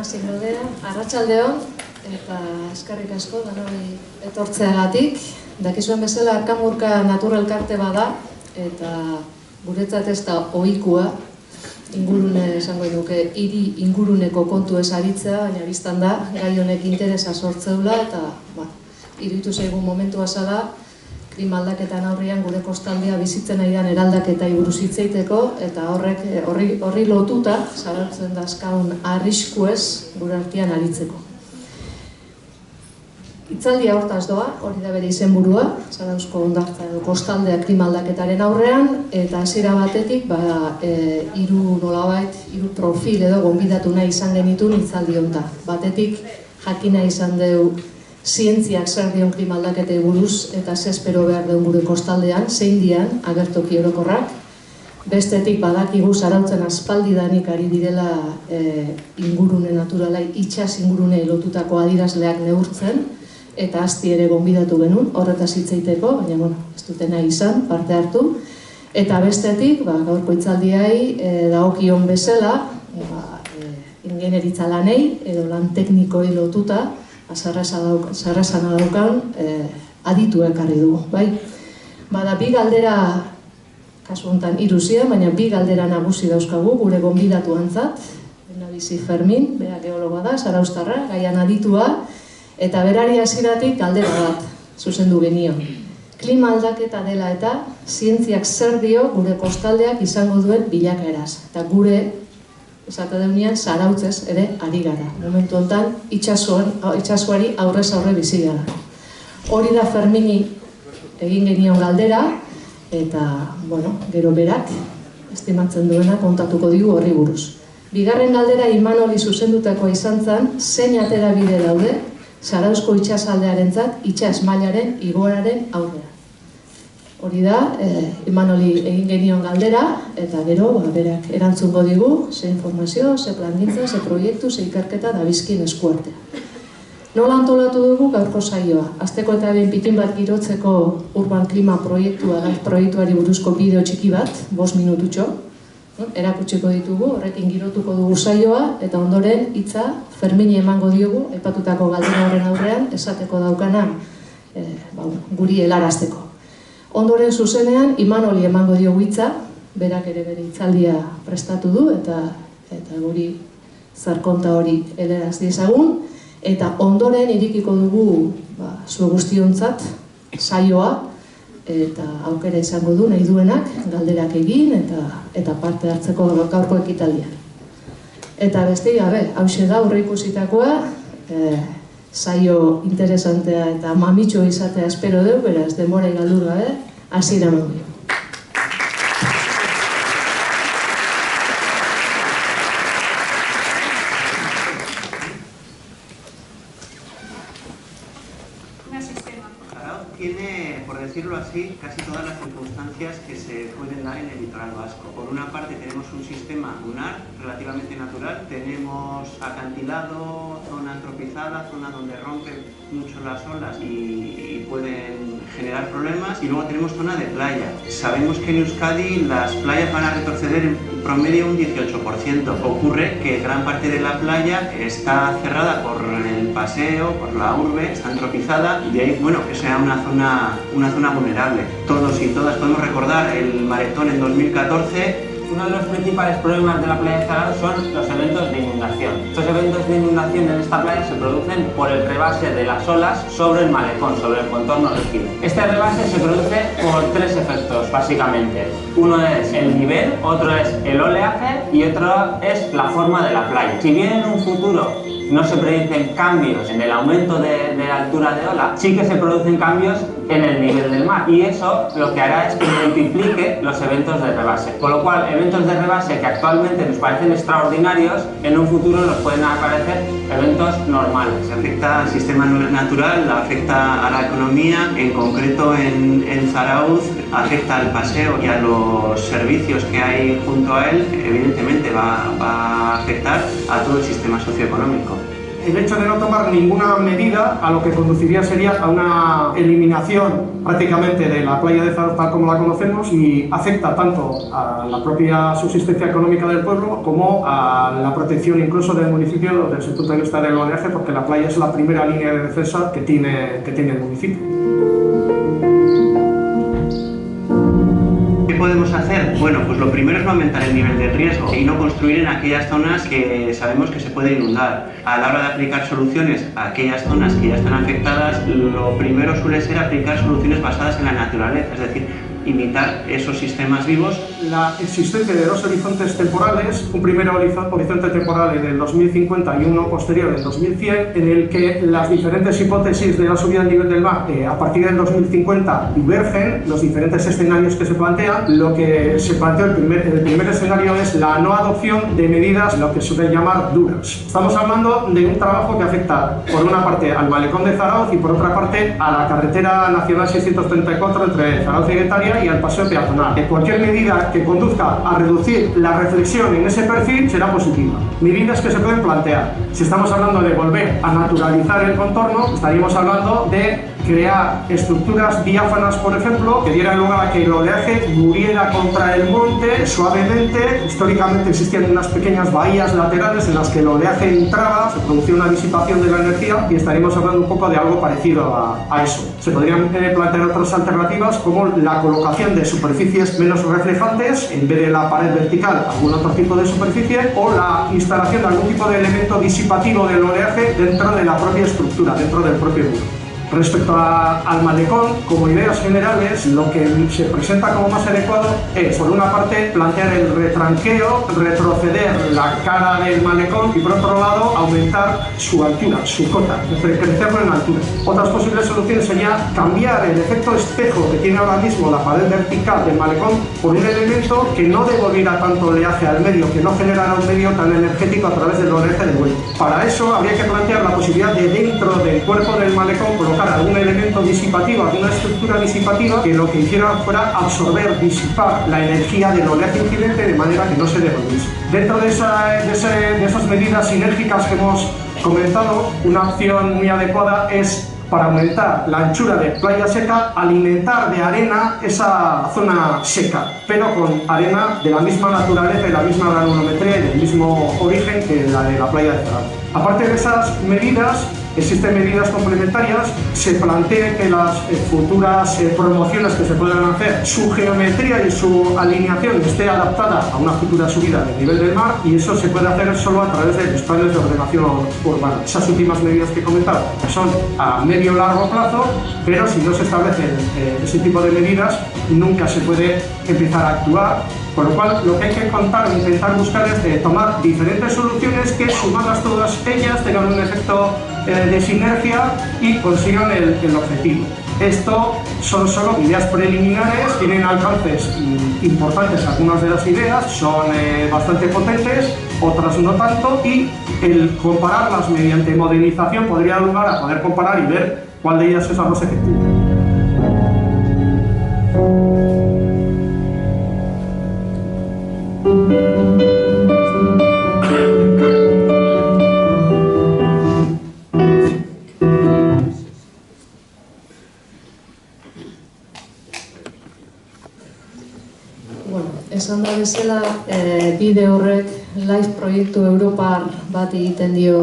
hasi galdea, arratsaldeon eta eskerrik asko danoi etortzeagatik. Dakizuen bezala Arkamurka Natura Elkarte bada eta guretzat ez da ohikoa ingurune esango nuke hiri inguruneko kontu ez aritzea, baina biztan da gai honek interesa sortzeula eta iruditu zaigun momentua zela klima aldaketan aurrean gure kostaldea bizitzen ari den eraldaketai buruz hitz egiteko eta horri lotuta zabaltzen dazkaun arriskuez gure artean aritzeko. Hitzaldia hortaz doa, hori da bere izenburua, Zarauzko hondartza edo kostaldea klima aldaketaren aurrean, eta hasiera batetik hiru profil edo gonbidatu nahi izan genituen hitzaldi honta. Batetik jakina izan deu zientziak zer dion klima aldaketei buruz eta ze espero behar deun gure kostaldean, zein dian agertoki orokorrak. Bestetik badakigu Zarautzen aspaldidanik ari direla ingurune naturalai, itsas ingurune lotutako adierazleak neurtzen, eta asti ere gonbidatu genuen, horretaz hitz egiteko, baina ez dute nahi izan, parte hartu. Eta bestetik, gaurko hitzaldiai dagokion bezala, ingenieritza lanei, edo lan teknikoi lotuta, zarrasana daukan, aditu ekarri dugu, bai? Bada, bi galdera, kasu honetan hiru ziren, baina bi galdera nagusi dauzkagu, gure gonbidatu antzat, Benabizi Fermin, bera geologoa da, zarauztarra, gaian aditua, eta berari hasieratik galdera bat zuzendu genion. Klima aldaketa dela eta zientziak zer dio gure kostaldeak izango duen bilakaeraz. Eta gure, esate deunean, Zarautzez ere ari gara. Momentu honetan, itsasoari aurrez aurre bizi gara. Hori da Fermini egin genion galdera, eta, gero berak, estimatzen duena kontatuko digu horri buruz. Bigarren galdera Imanoli zuzendutakoa izan zen, zein atera bide daude, Zarauzko itsasaldearentzat itsas mailaren igoeraren aurrean. Hori da, Imanoli egin genion galdera, eta gero, berak erantzungo digu, ze informazio, ze plangintza, ze proiektu, ze ikerketa da bizkin eskuartea. Nola antolatu dugu gaurko saioa? Asteko eta behin pitin bat girotzeko urban klima proiektuari buruzko bideo txiki bat, 5 minututxo, erakutsiko ditugu, horrekin girotuko dugu saioa, eta ondoren hitza Fermini emango diogu, aipatutako galdera horren aurrean, esateko daukana guri helarazteko. Ondoren zuzenean, Imanoli emango diogu hitza, berak ere bere hitzaldia prestatu du, eta guri zarkonta hori helaraz diezagun, eta ondoren irikiko dugu zu guztiontzat saioa, eta aukera izango du nahi duenak galderak egin eta parte hartzeko gaurko ekitaldian. Eta beste gabe, hauxe da aurreikusitakoa, saio interesantea eta mamitxo izatea espero dugu, beraz denbora galdu gabe, hasiera emango dugu. Tiene, por decirlo así, casi todas las circunstancias que se pueden dar en el litoral vasco. Por una parte tenemos un sistema lunar relativamente natural, tenemos acantilado, zona antropizada, zona donde rompen mucho las olas y pueden generar problemas, y luego tenemos zona de playa. Sabemos que en Euskadi las playas van a retroceder en promedio un 18%. Ocurre que gran parte de la playa está cerrada por el paseo, por la urbe, está antropizada, y de ahí, que sea una zona vulnerable. Todos y todas podemos recordar el maretón en 2014. Uno de los principales problemas de la playa de Zarauz son los eventos de inundación. Estos eventos de inundación en esta playa se producen por el rebase de las olas sobre el malecón, sobre el contorno rígido. Este rebase se produce por 3 efectos, básicamente. Uno es el nivel, otro es el oleaje y otro es la forma de la playa. Si bien en un futuro no se predicen cambios en el aumento de la altura de ola, sí que se producen cambios en el nivel del mar, y eso lo que hará es que multiplique los eventos de rebase. Con lo cual, eventos de rebase que actualmente nos parecen extraordinarios, en un futuro nos pueden aparecer eventos normales. Afecta al sistema natural, afecta a la economía, en concreto en Zarauz, afecta al paseo y a los servicios que hay junto a él. Evidentemente va a afectar a todo el sistema socioeconómico. el hecho de no tomar ninguna medida a lo que conduciría sería a una eliminación prácticamente de la playa de Zarauz tal como la conocemos, y afecta tanto a la propia subsistencia económica del pueblo como a la protección incluso del municipio desde el punto de vista del oleaje, porque la playa es la primera línea de defensa que tiene el municipio. ¿Qué podemos hacer? Bueno, pues lo primero es no aumentar el nivel de riesgo y no construir en aquellas zonas que sabemos que se puede inundar. A la hora de aplicar soluciones a aquellas zonas que ya están afectadas, lo primero suele ser aplicar soluciones basadas en la naturaleza, es decir, imitar esos sistemas vivos. La existencia de dos horizontes temporales, un primer horizonte temporal en el 2050 y uno posterior en el 2100, en el que las diferentes hipótesis de la subida del nivel del mar a partir del 2050 divergen, los diferentes escenarios que se plantean. Lo que se planteó el primer escenario es la no adopción de medidas, lo que se suele llamar duras. Estamos hablando de un trabajo que afecta por una parte al malecón de Zarauz y por otra parte a la carretera nacional 634 entre Zarauz y Getaria y al paseo peatonal. Cualquier medida que conduzca a reducir la reflexión en ese perfil será positiva. Medidas que se pueden plantear. Si estamos hablando de volver a naturalizar el contorno, estaríamos hablando de crear estructuras diáfanas, por ejemplo, que dieran lugar a que el oleaje muriera contra el monte suavemente. Históricamente existían unas pequeñas bahías laterales en las que el oleaje entraba, se producía una disipación de la energía, y estaríamos hablando un poco de algo parecido a eso. Se podrían plantear otras alternativas como la colocación de superficies menos reflejantes en vez de la pared vertical, algún otro tipo de superficie, o la instalación de algún tipo de elemento disipativo del oleaje dentro de la propia estructura, dentro del propio muro. Respecto al malecón, como ideas generales, lo que se presenta como más adecuado es, por una parte, plantear el retranqueo, retroceder la cara del malecón y, por otro lado, aumentar su altura, su cota, crecerlo en altura. Otras posibles soluciones sería cambiar el efecto espejo que tiene ahora mismo la pared vertical del malecón por un elemento que no devolviera tanto oleaje al medio, que no generara un medio tan energético a través del oleaje de vuelta. Para eso habría que plantear la posibilidad de, dentro del cuerpo del malecón, colocar algún elemento disipativo, alguna estructura disipativa que lo que hiciera fuera absorber, disipar la energía del oleaje incidente de manera que no se devolviese. Dentro de esas medidas sinérgicas que hemos comentado, una opción muy adecuada es, para aumentar la anchura de playa seca, alimentar de arena esa zona seca, pero con arena de la misma naturaleza y la misma granulometría y del mismo origen que la de la playa de Zarauz. Aparte de esas medidas, existen medidas complementarias. Se plantea que las futuras promociones que se puedan hacer, su geometría y su alineación esté adaptada a una futura subida del nivel del mar, y eso se puede hacer solo a través de los planes de ordenación urbana. Esas últimas medidas que he comentado son a medio largo plazo, pero si no se establecen ese tipo de medidas, nunca se puede empezar a actuar. Por lo cual, lo que hay que intentar buscar es tomar diferentes soluciones que, sumadas todas ellas, tengan un efecto de sinergia y consigan el objetivo. Esto son solo ideas preliminares, tienen alcances importantes algunas de las ideas, son bastante potentes, otras no tanto, y el compararlas mediante modelización podría dar lugar a poder comparar y ver cuál de ellas es la más efectiva. Esan da bezala, bide horrek LIFE proiektu Europar bat egiten dio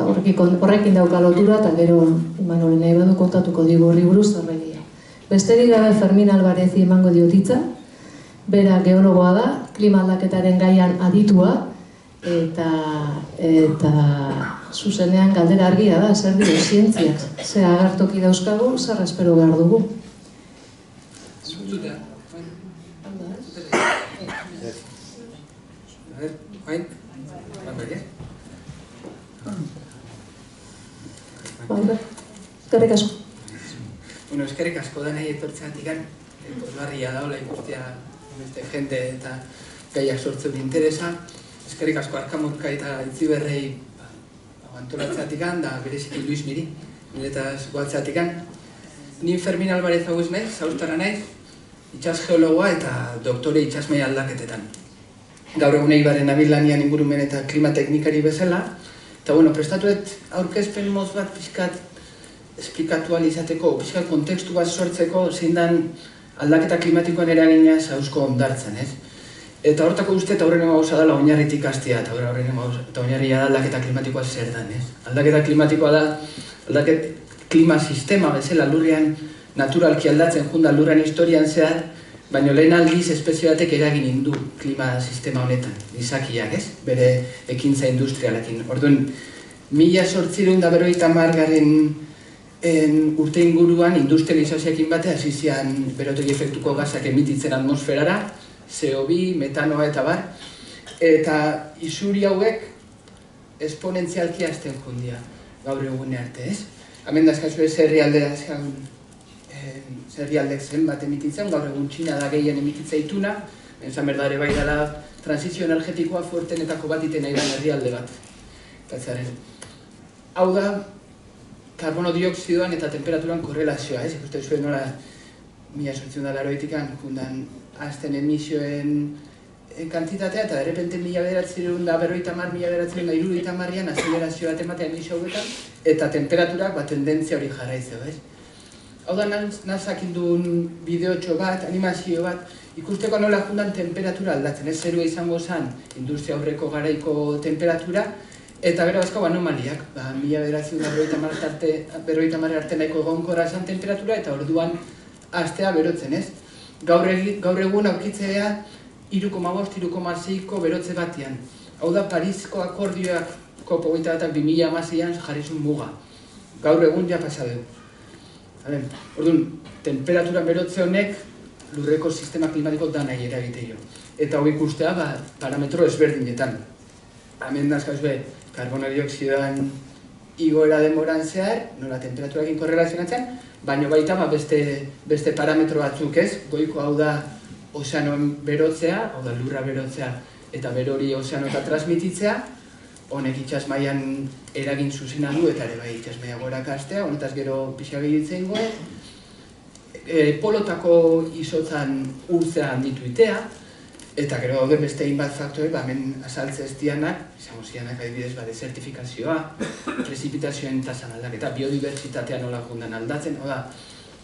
horrekin dauka lotura, eta gero Imanol nahi badu kontatuko digu horri buruz horregia. Besterik gabe Fermin Alvarezi emango diotitza, bera geologoa da, klima aldaketaren gaian aditua, eta zuzenean galdera argia da, zer dio zientziak, ze agertoki dauzkagu, zer espero behar dugu. Eskerrik asko. Bueno, eskerrik asko da nahi etortzeatik pozgarria daola ikustea beste jende eta gaiak sortzen interesa. Eskerrik asko Arkamurka eta Itziberrei antolatzeatik da bereziki Luis Miri, niretaz guatzeatik. Ni Fermin Alvarez hau naiz, zauztara naiz, itsas geologoa eta doktore itsasmei aldaketetan. Gaur egun Eibaren nabil lanian ingurumen eta klimateknikari bezala, Eta, bueno, prestatuet aurkezpen moz bat pixkat esplikatu izateko, pixkat kontekstu bat sortzeko zein dan aldaketa klimatikoan eragina zauzko ondartzen, ez? Eta hortako uste eta horren gauza dela oinarritik hastea, eta oinarria da aldaketa klimatikoa zer dan, ez? Aldaketa klimatikoa da, klima sistema bezala lurrean naturalki aldatzen jundan lurrean historian zehar, baina lehen aldiz espezie batek eragin indu klima sistema honetan, gizakiak, ez? Bere ekintza industrialekin. Orduan, 1850 urte inguruan industrializazioekin batean hasi zian berotegi efektuko gasak emititzen atmosferara, CO2, metanoa eta bar, eta isuri hauek esponentzialki hasten jundia gaur egune arte, ez? Hemen dazkazu ez herrialdek zen bat emititzen, gaur egun Txina da gehien emititza ituna, enzan berdare bai dela transizio energetikoa fuertenetako bat iten nahi den herrialde bat. Hau da, karbono dioksidoan eta temperaturan korrelazioa, ez? Ikusten zuen nola 1880 jundan azten emisioen kantitatea eta errepente 1950-1960an azelerazio bat ematea emisio hauetan eta temperaturak tendentzia hori jarraitzeo, ez? Hau da, nazak induen bideotxo bat, animazio bat, ikusteko nola jundan temperatura aldatzen, ez? Zerua izango zen industria aurreko garaiko temperatura, eta gero bazkau anomaliak, 1950 arte nahiko egonkorra zen temperatura, eta orduan astea berotzen, ez? Gaur egun aurkitzea 3,5-3,6ko berotze batian. Hau da, Parisko akordioak COP21 2016an jarrizun muga. Gaur egun ja pasadeu. Orduan, temperatura berotze honek lurreko sistema klimatiko danai eragiteio. Eta hau ikustea parametro ezberdinetan. Hemen dazkazue, karbono dioksidoan igoera denboran zehar, nola temperaturakin korrelazionatzen, baina baita beste parametro batzuk, ez? Goiko hau da ozeanoen berotzea, hau da lurra berotzea eta berori ozeanota transmititzea, honek itsasmailan eragin zuzena du eta ere bai itsasmaila gorakastea, honetaz gero pixa gehitzen goe, polotako izotzan urtzea handitu itea, eta gero daude beste hainbat faktore, hemen azaltze ez dianak, izango zianak adibidez desertifikazioa, prezipitazioen tasan aldaketa, biodibertsitatea nola jundan aldatzen,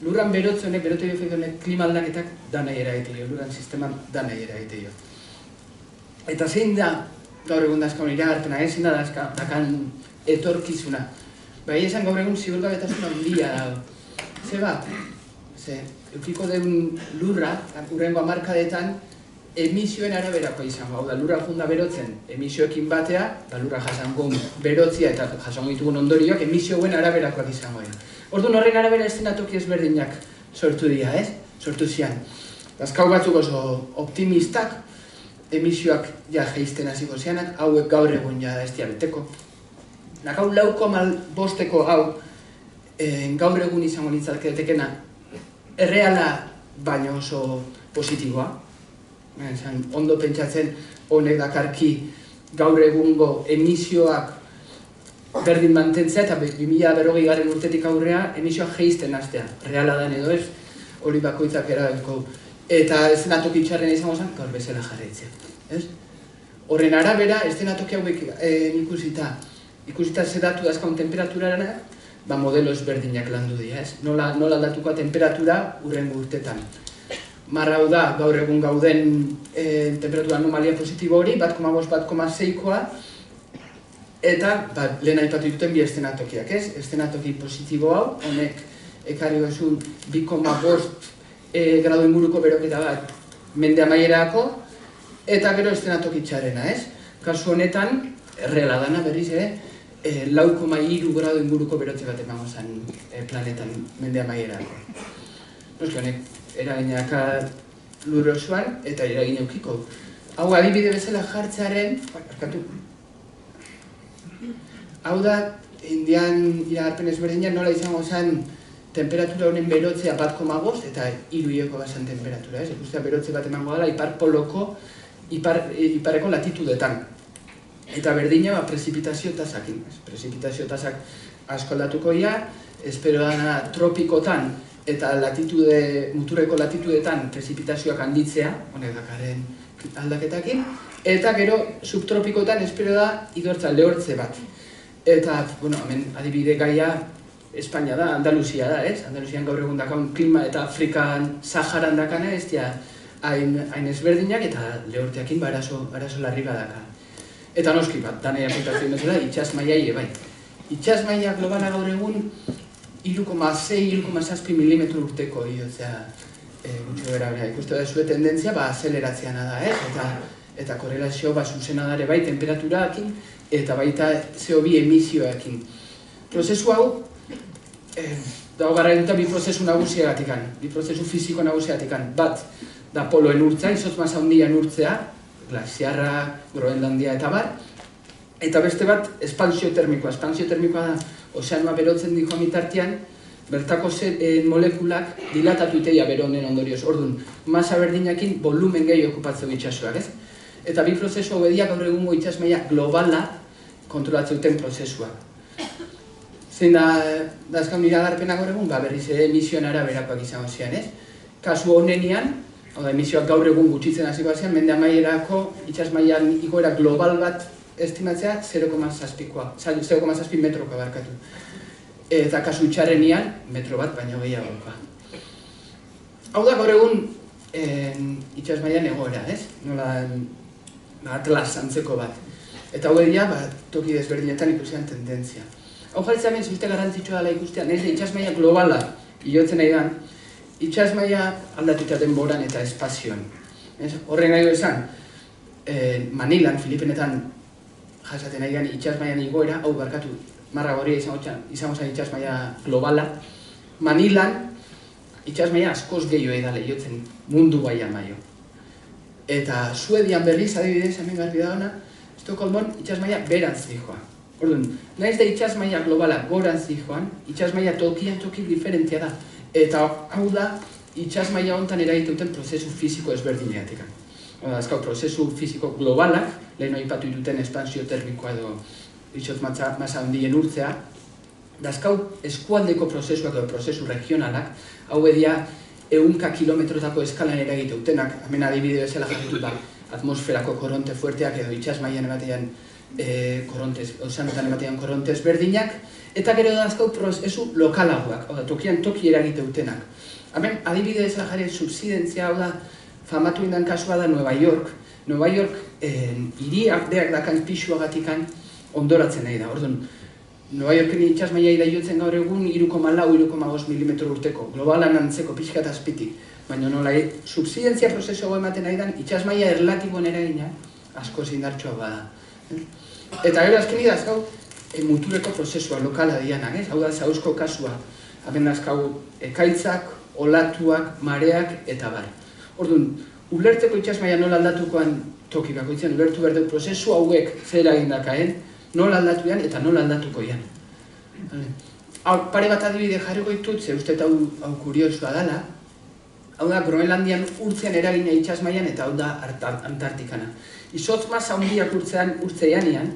lurran berotze honek, berotegi efektu honek klima aldaketak danai eragiteio, lurran sisteman danai eragiteio. Eta zein da, gaur egun dazkaun iragartena, zein da dakan etorkizuna. Bai esan gaur egun ziurgabetasuna handia dago. Ze bat, eukiko den lurra, urrengo hamarkadetan, emisioen araberakoa izango, hau da, lurra junda berotzen emisioekin batea, lurra jasango berotzia eta jasango ditugun ondorioak emisioen araberakoak izango dira. Orduan horren arabera eszenatoki ezberdinak sortu dira, ez? Sortu zian. Azkau batzuk oso optimistak, emisioak ja jeizten hasiko zianak, hauek gaur egun ja ez diabeteko. Nakau 4,5ko hau gaur egun izango nintzalketekena erreala baina oso positiboa. Ondo pentsatzen honek dakarki gaur egungo emisioak berdin mantentzea eta 2040 urtetik aurrea emisioak jeizten hastea. Reala dan edo ez, hori bakoitzak erabeko. Eta eszenatoki txarren izango zen, gaur bezala jarraitzea. Horren arabera, eszenatoki hauek ikusita zedatu dazkaun temperaturarana, modelo ezberdinak landu dira, ez? Nola aldatuko temperatura urrengo urtetan. Marra hau da, gaur egun gauden temperatura anomalia positibo hori, 1,5-1,6koa, eta lehen aipatu dituten bi eszenatokiak, ez? Eszenatoki positibo hau, honek ekarri gozun 2,5 gradu inguruko beroketa bat mende amaierako, eta gero eszenatoki txarrena, ez? Kasu honetan, erreala dana berriz ere, 4,3 gradu inguruko berotze bat emango zen planetan mende amaierako. Noski honek, eraginak lur osoan eta eragin eukiko. Hau adibide bezala jartzearen, hau da, indian iragarpen ezberdinak nola izango zen temperatura honen berotzea 1,5 eta 3ko bazan temperatura, ez? Ikustea berotze bat emango dela ipareko latitudetan. Eta berdina prezipitazio tasakin. Prezipitazio tasak asko aldatuko ia, espero dana tropikotan eta muturreko latitudetan prezipitazioak handitzea, honek dakarren aldaketakin, eta gero subtropikotan espero da idortza lehortze bat. Eta, bueno, hemen adibide gaia Espainia da, Andaluzia da, ez? Andaluzian gaur egun dakaun klima eta Afrikan, Saharan dakana, ez dira hain ezberdinak eta lehorteakin arazo larri badaka. Eta noski bat, danei apuntatzen bezala, itxas maiai bai. Itxas maia globala gaur egun 3,6-3,7 milimetro urteko, gutxo bera, ikuste da zuen tendentzia, azeleratzeana da, ez? Eta korrelazio zuzena dare bai temperaturakin eta baita CO2 emisioekin. Prozesu hau, dago garrailuta bi prozesu nagusiagatikan, bi prozesu fiziko nagusiagatikan. Bat, da poloen urtzea, izotz masa handian urtzea, glaziarra, Groenlandia eta bar. Eta beste bat, espansio termikoa. Espansio termikoa da, ozeanoa berotzen dihoa mitartean, bertako molekulak dilatatu iteia bero honen ondorioz. Orduan, masa berdinakin volumen gehi okupatzeu itxasuak, ez? Eta bi prozesu hau edia gaur egungo itxas maila globala kontrolatzeuten prozesua. Zein da azkan iragarpena gaur egun? Berriz emisioen araberakoak izango zian, ez? Kasu honenean, emisioak gaur egun gutxitzen hasiko zian, mende amaierako itxas mailan igoera global bat estimatzea 0,7 metrokoa barkatu. Eta kasu itxarrenean, metro bat baino gehiagokoa. Hau da gaur egun itxas mailan egoera, ez? Nola atlas antzeko bat. Eta hau egia, toki desberdinetan ikusian tendentzia. Hau jarritzen hemen zuzte garantzitsua dela ikustea, nahiz itxas maila globala hilotzen nahi da, itxas maila aldatuta denboran eta espazioan. Horren nahi esan, Manilan, Filipinetan jasaten nahi gani itxas mailan igoera, hau barkatu, marra goria izango zen itxas maila globala. Manilan, itxas maila askoz gehiago edale hilotzen mundu baia maio. Eta Suedian berriz, adibidez, hemen garbi da hona, Estokolmon itxas maila berantz dihoa. Orduan, nahiz da itxas maila globala gorantz dihoan, itxas maila tokian toki diferentia da. Eta hau da, itxas maila honetan eragiteuten prozesu fiziko ezberdineatik. Azkau, prozesu fiziko globalak, lehen aipatu dituten espansio termikoa edo itxot masa handien urtzea, dazkau eskualdeko prozesuak edo prozesu regionalak, hau edia 100 kilometrotako eskalan eragiteutenak, hemen adibide bezala jarritu da, atmosferako koronte fuerteak edo itxas mailan ematean ozeanotan ematean korontes berdinak, eta gero dazkau prozesu lokalagoak, tokian toki eragiteutenak. Hemen adibide bezala jarri subsidentzia, hau da, famatu indan kasua da Nueva York. Nueva York hiriak deak dakan pixuagatikan ondoratzen nahi da. Orduan, Nueva Yorken itxas maila idaiotzen gaur egun 3,4-3,5 milimetro urteko, globalan antzeko pixka eta azpitik. Baina nola, subsidentzia prozesu ematen nahi da, itxas maila erlatiboen eragina asko zindartxoa bada. Eta gero azken idazkau, mutureko prozesua lokala dianak, hau da zauzko kasua. Hemen dazkau ekaitzak, olatuak, mareak eta bar. Orduan, ulertzeko itxas maila nola aldatukoan toki bakoitzen, ulertu behar dut prozesu hauek zer egindakaen, nola aldatu ean eta nola aldatuko ean. Pare bat adibide jarriko ditut, ze uste hau kuriosua dela, hau da Groenlandian urtzean eragina itxas mailan eta hau da Antartikana. Izotz masa handiak urtzeanean,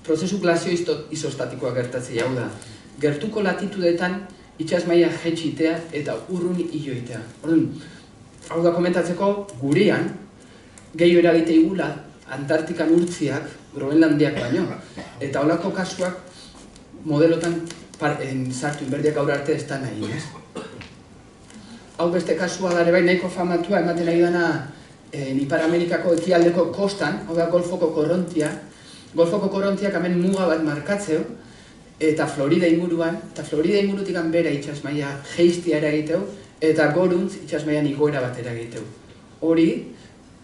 prozesu glazio izostatikoa gertatzea, hau da, gertuko latitudetan itxas maila jetxitea eta urrun iloitea. Hau da komentatzeko, gurean, gehiago eragite igula Antartikan urtziak, Groenlandiak baino. Eta holako kasuak modelotan sartu inberdiak gaur arte ez da nahi, ez? Hau beste kasua da ere bai nahiko famatua ematen nahi dana Ipar Amerikako ekialdeko kostan, hau da Golfoko korrontia. Golfoko korrontiak hemen muga bat markatzeu, eta Florida inguruan, eta Florida ingurutik bera itxas maila jeistia eragiteu, eta goruntz itxas mailan igoera bat eragiteu. Hori,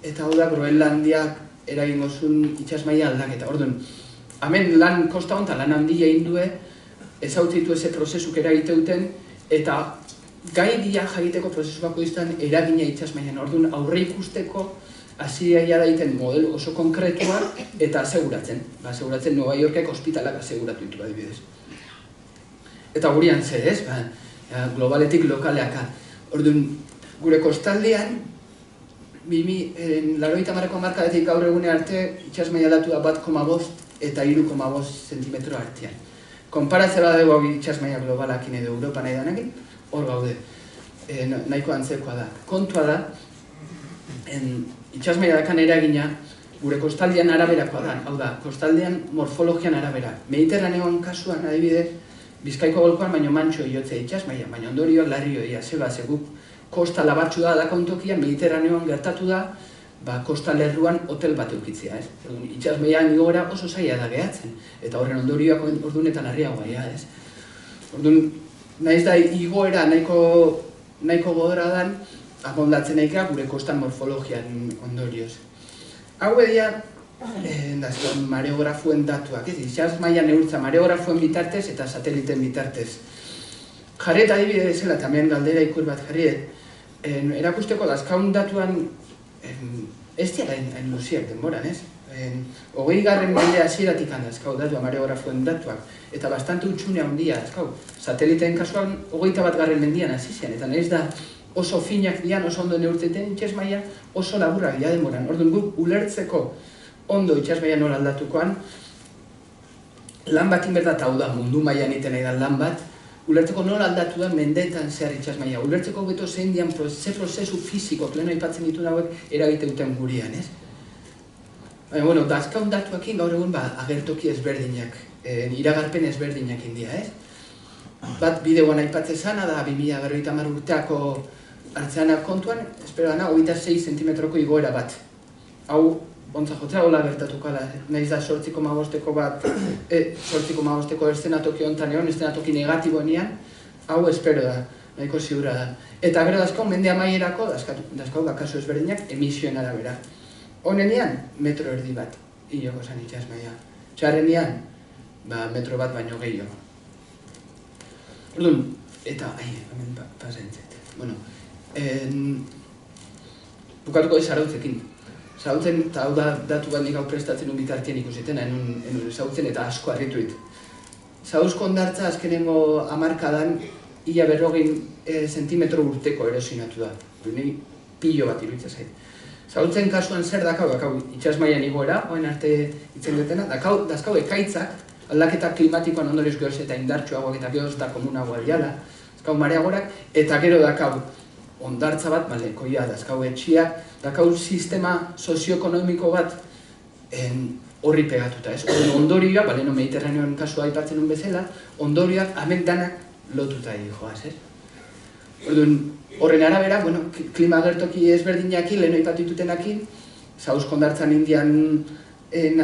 eta hau da Groenlandiak eragingo zuen itxas maila aldaketa. Orduan, hemen lan kosta honetan lan handia indue, ezautzitu eze prozesuk eragiteuten, eta gai dia jagiteko prozesu bako izan eragina itxas mailan. Orduan, aurre ikusteko hasi daiten modelo oso konkretua eta aseguratzen. Aseguratzen Nueva Yorkek ospitalak aseguratu ditu adibidez. Eta gurian zer ez, globaletik lokaleaka. Orduan, gure kostaldean, 80ko markadetik gaur egune arte itxas maila aldatu da 1,5 eta 3,5 zentimetro artean. Konparatzera dugu itxas maila globalakin edo Europa nahi danakin, hor gaude, nahiko antzekoa da. Kontua da, itxas maila dakan eragina, gure kostaldean araberakoa da, hau da, kostaldean morfologian arabera. Mediterraneoan kasuan, adibidez, Bizkaiko golkoan baino mantxo iotzea itxasmaia, baina ondorioak larrioia, guk kosta labatxu da dakauntokian, Mediterraneoan gertatu da, kosta lerruan hotel bat eukitzea, ez? Itxasmaian igora oso zaila da gehatzen, eta horren ondorioak ordunetan harriagoa, ez? Orduan, nahiz da igoera nahiko godora dan, amoldatzen naika gure kostan morfologian ondorioz. Hau edia, mareografuen datuak, ez? Itxasmaia neurtza mareografuen bitartez eta sateliten bitartez. Jarret adibide bezala, tamen galdera ikur bat jarriet, erakusteko dazkaun datuan ez dira hain luziak denboran, ez? 20. mende hasieratik dazkau datua mareografuen datuak, eta bastante utxune handia dazkau. Sateliteen kasuan 21. mendian hasi zen, eta nahiz da oso finak dian, oso ondo neurtzeten itxasmaia, oso laburrak dira denboran. Orduan guk ulertzeko ondo itxasmaia nola aldatukoan, lan bat inberdat hau da, mundu mailan iten nahi da lan bat, ulertzeko nola aldatu da mendeetan zehar itxasmaia. Ulertzeko beto zein dian ze prozesu fiziko, lehen aipatzen ditu hauek eragite duten gurian, ez? Baina, bueno, dazkaun datuakin gaur egun agertoki ezberdinak, iragarpen ezberdinak india, ez? Bat bideoan aipatzen zana da 2050 urteako hartzeanak kontuan, espero dana, 26 zentimetroko igoera bat. Hau, ontza jotzea, hola gertatuko da, nahiz da 8,5 bat, 8,5 eszenatoki ontan egon, eszenatoki negatiboen ean, hau espero da, nahiko ziura da. Eta gero dazkau, mende amaierako, dazkau kasu ezberdinak, emisioen arabera. Honenean, metro erdi bat, hiloko zan itxasmaia. Txarrenean, metro bat baino gehiago. Orduan, eta, hemen pasentzet. Bueno, bukatuko ez arautzekin. Zautzen, eta hau da datu bat nik hau prestatzen un bitartien ikusiten, enun zautzen eta asko harrituit. Zauzko ondartza azkenengo hamarkadan, ia 40 zentimetro urteko erosinatu da. Ni pilo bat iruditzen zait. Zautzen kasuan zer dakau, itxasmaian igoera, oen arte itzen dutena, dazkau ekaitzak, aldaketa klimatikoan ondorioz gehoz eta indartsuagoak eta gehoz da komunagoa diala, dazkau mareagorak, eta gero dakau ondartza bat, lekoia, dazkau etxiak, dakau sistema sozioekonomiko bat horri pegatuta, ez? Ondorioak, baleno Mediterraneoan kasua aipatzen un bezala, ondorioak hemen danak lotuta joaz, ez? Horren arabera, klima gertoki ezberdinakin, lehen aipatu ditutenakin, Zauzko ondartzan indian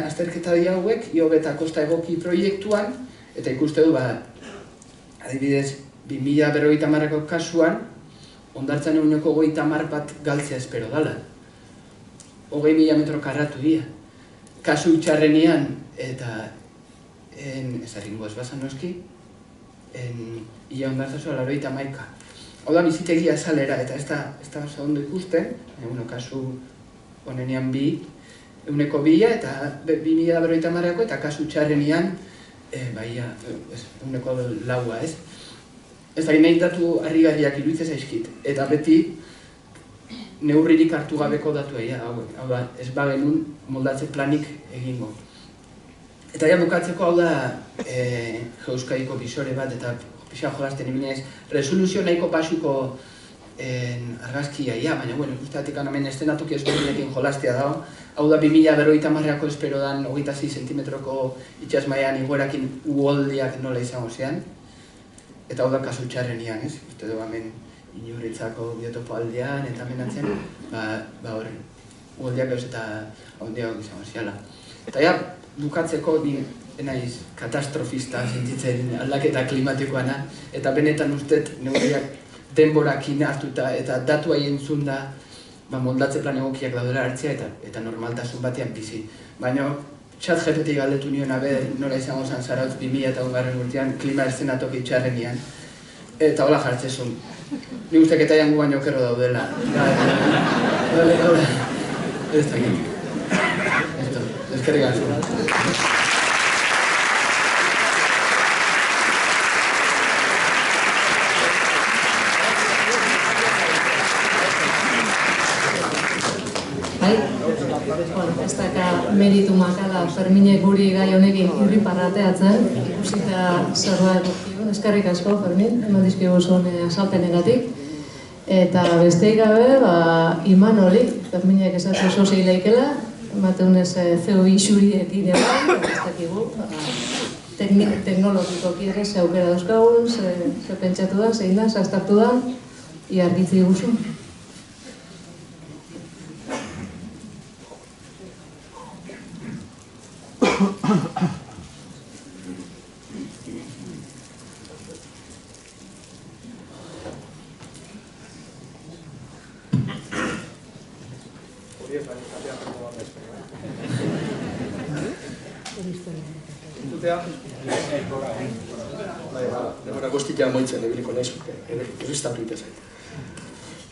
azterketa di hauek, Iobe eta Kosta Egoki proiektuan, eta ikuste du, adibidez, 2050ko kasuan, ondartzan eguneko 50 bat galtzea espero dala. 20.000 metro karratu dira. Kasu txarrenean, eta ezarringo ez bazan noski, ia ondartzazu 81. Hau da, bizitegia azalera, eta ez da oso ondo ikusten, kasu honenean 2, eguneko 2 eta 2050ko, eta kasu txarrenean, eguneko 4, ez? Ez da, nahi datu harrigarriak iruditzen zaizkit, eta beti neurririk hartu gabeko datu hau da, ez bagenun moldatze planik egingo. Eta bukatzeko hau da Euskadiko bisore bat, eta pixka jolazten ibinez, resoluzio nahiko basuko argazkia, baina, ikusteatik hemen eszenatoki ezberdinekin jolaztea dago. Hau da 2050ko espero dan 26 zentimetroko itxasmaian igoerakin uholdiak nola izango zean. Eta hau da kasu txarrenean, ez? Uste du hemen inurritzako biotopo aldean, eta hemen antzen, horren, uholdiak eus eta handiak izango zeala. Eta bukatzeko, naiz katastrofista sentitzen aldaketa klimatikoana, eta benetan ustez neurriak denborakin hartuta eta datu haien zunda moldatze plan egokiak daudela hartzea eta normaltasun batean bizi. Baina ChatGPT galdetu nion nola izango zen Zarautz 2001 urtean klima eszenatoki txarrenean, eta hola jartzezun. Ni ustek eta jangu baino okerro daudela. Ez da egin. Ezkerrik asko. Ez daka meritu makala Ferminek guri gai honekin irriparrateatzen, ikusita zerbait duktigun. Eskerrik asko, Fermin, eman dizkigu zuen azalpenegatik. Eta besteik gabe, Imanoli, Ferminek esatzu oso zeileikela, emateunez CO2 xuriekin egon, ez dakigu, teknologikoki ere ze aukera dauzkagun, ze pentsatu da, zein da, zaztartu da, iargitzi guzu. Demora guztia moitzen ebiliko nahiz, irristatu itezait.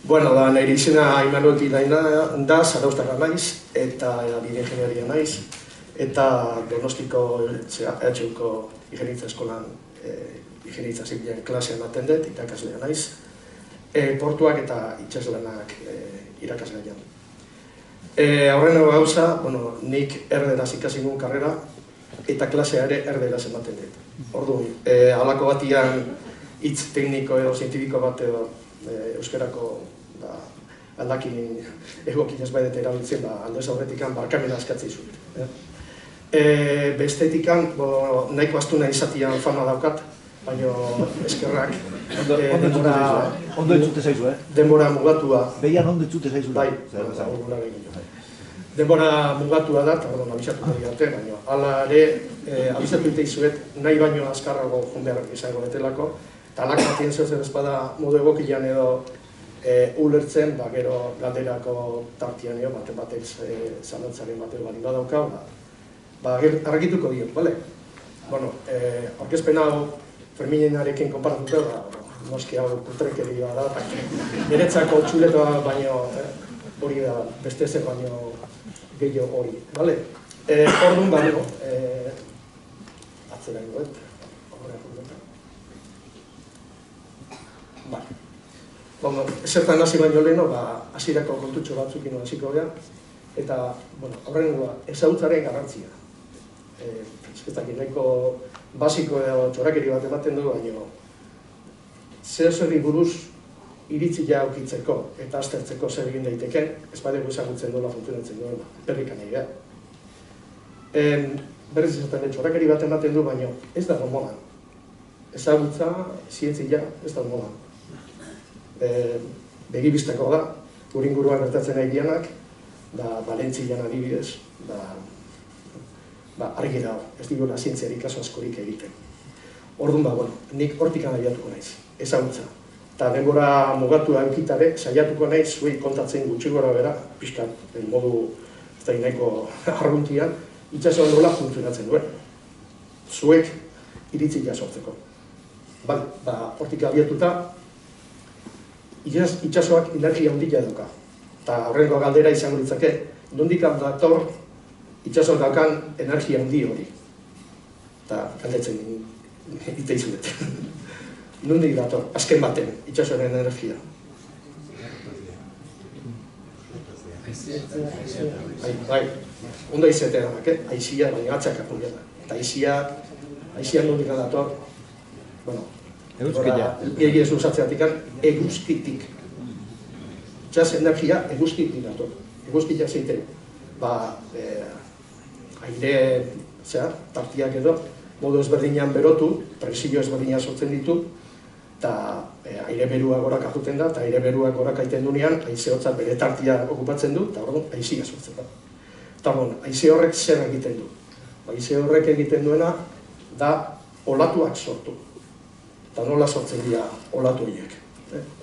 Bueno, nire izena Imanuel Kidaina da, Zarauztarra naiz, eta bide ingenieria naiz, eta Donostiko EHUko ingenieritza eskolan ingenieritza zibilen klasean atendet, irakaslea naiz, portuak eta itxaslanak irakasgaian. Aurreneko gauza, nik erderaz ikasi nuen karrera, eta klasea ere erderaz ematen dut. Orduan, halako batian hitz tekniko edo zientifiko bat edo euskerako aldakin egokin ez baidet erabiltzen, aldez aurretik barkamena askatzei zut. Bestetikan, nahiko astuna izatian fama daukat, baina eskerrak ondo entzute zaizu, denbora mugatua. Behian ondo entzute zaizu. Bai, denbora mugatua da, eta abisatu dut, baina hala ere abisatu dut izuet nahi baino azkarrago joan behar izango betelako, eta alak batien zer ezpada modu egokian edo ulertzen, gero galderako tartian eo, batek zalantzaren batero bali badaukau, argituko dio, bale? Bueno, aurkezpen hau Ferminarekin konparatuta, noski hau putrekeria da, niretzako txuletoa baino hori da, beste zer baino gehiago hori, bale? Orduan baino, atzera ingoet, zertan hasi baino leheno, hasierako kontutxo batzukin hasiko gara, eta, aurrengoa, ezautzaren garrantzia. Ez dakit, nahiko basiko edo txorakeri bat ematen du, baina zer zerri buruz iritzia aukitzeko eta aztertzeko zer egin daiteken, ez badegu ezagutzen dola funtzionatzen duela, berrikan egia. Berriz ezaten txorakeri bat ematen du, baina ez da modan. Ezagutza, zientzia, ez da modan. Begibistako da, gure inguruan gertatzen egianak, Valentzian adibidez, argi dago, ez digula zientziari kaso askorik egiten. Orduan, nik hortik abiatuko naiz, ezagutza. Eta denbora mugatua eukitare, saiatuko naiz, zuei kontatzen gutxi gora bera, pixkat, modu, ez da nahiko arruntian, itxasoan nola funtzionatzen duen. Zuek iritzia sortzeko. Hortik abiatuta, itxasoak energia handia duka. Eta horrengo galdera izango ditzake, nondik dator itxasoak daukan energia handi hori. Eta galdetzen ite izuet. Nondik dator, azken baten, itxasoaren energia. Bai, ondo izatea danak, aizia, baina atzak apunea da. Eta aizia nondik dator, Egi ez usatzeatik eguzkitik. Itxas energia eguzkitik dator. Eguzkitik zeiten, aire, tartiak edo, modu ezberdinean berotu, presio ezberdinean sortzen ditu, eta aire berua gorak ajuten da, eta aire berua gorak aiten dunean, haize hotzat bere tartia okupatzen du, eta orduan, haizia sortzen da. Eta orduan, haize horrek zer egiten du. Haize horrek egiten duena, da olatuak sortu. Eta nola sortzen dira olatu horiek.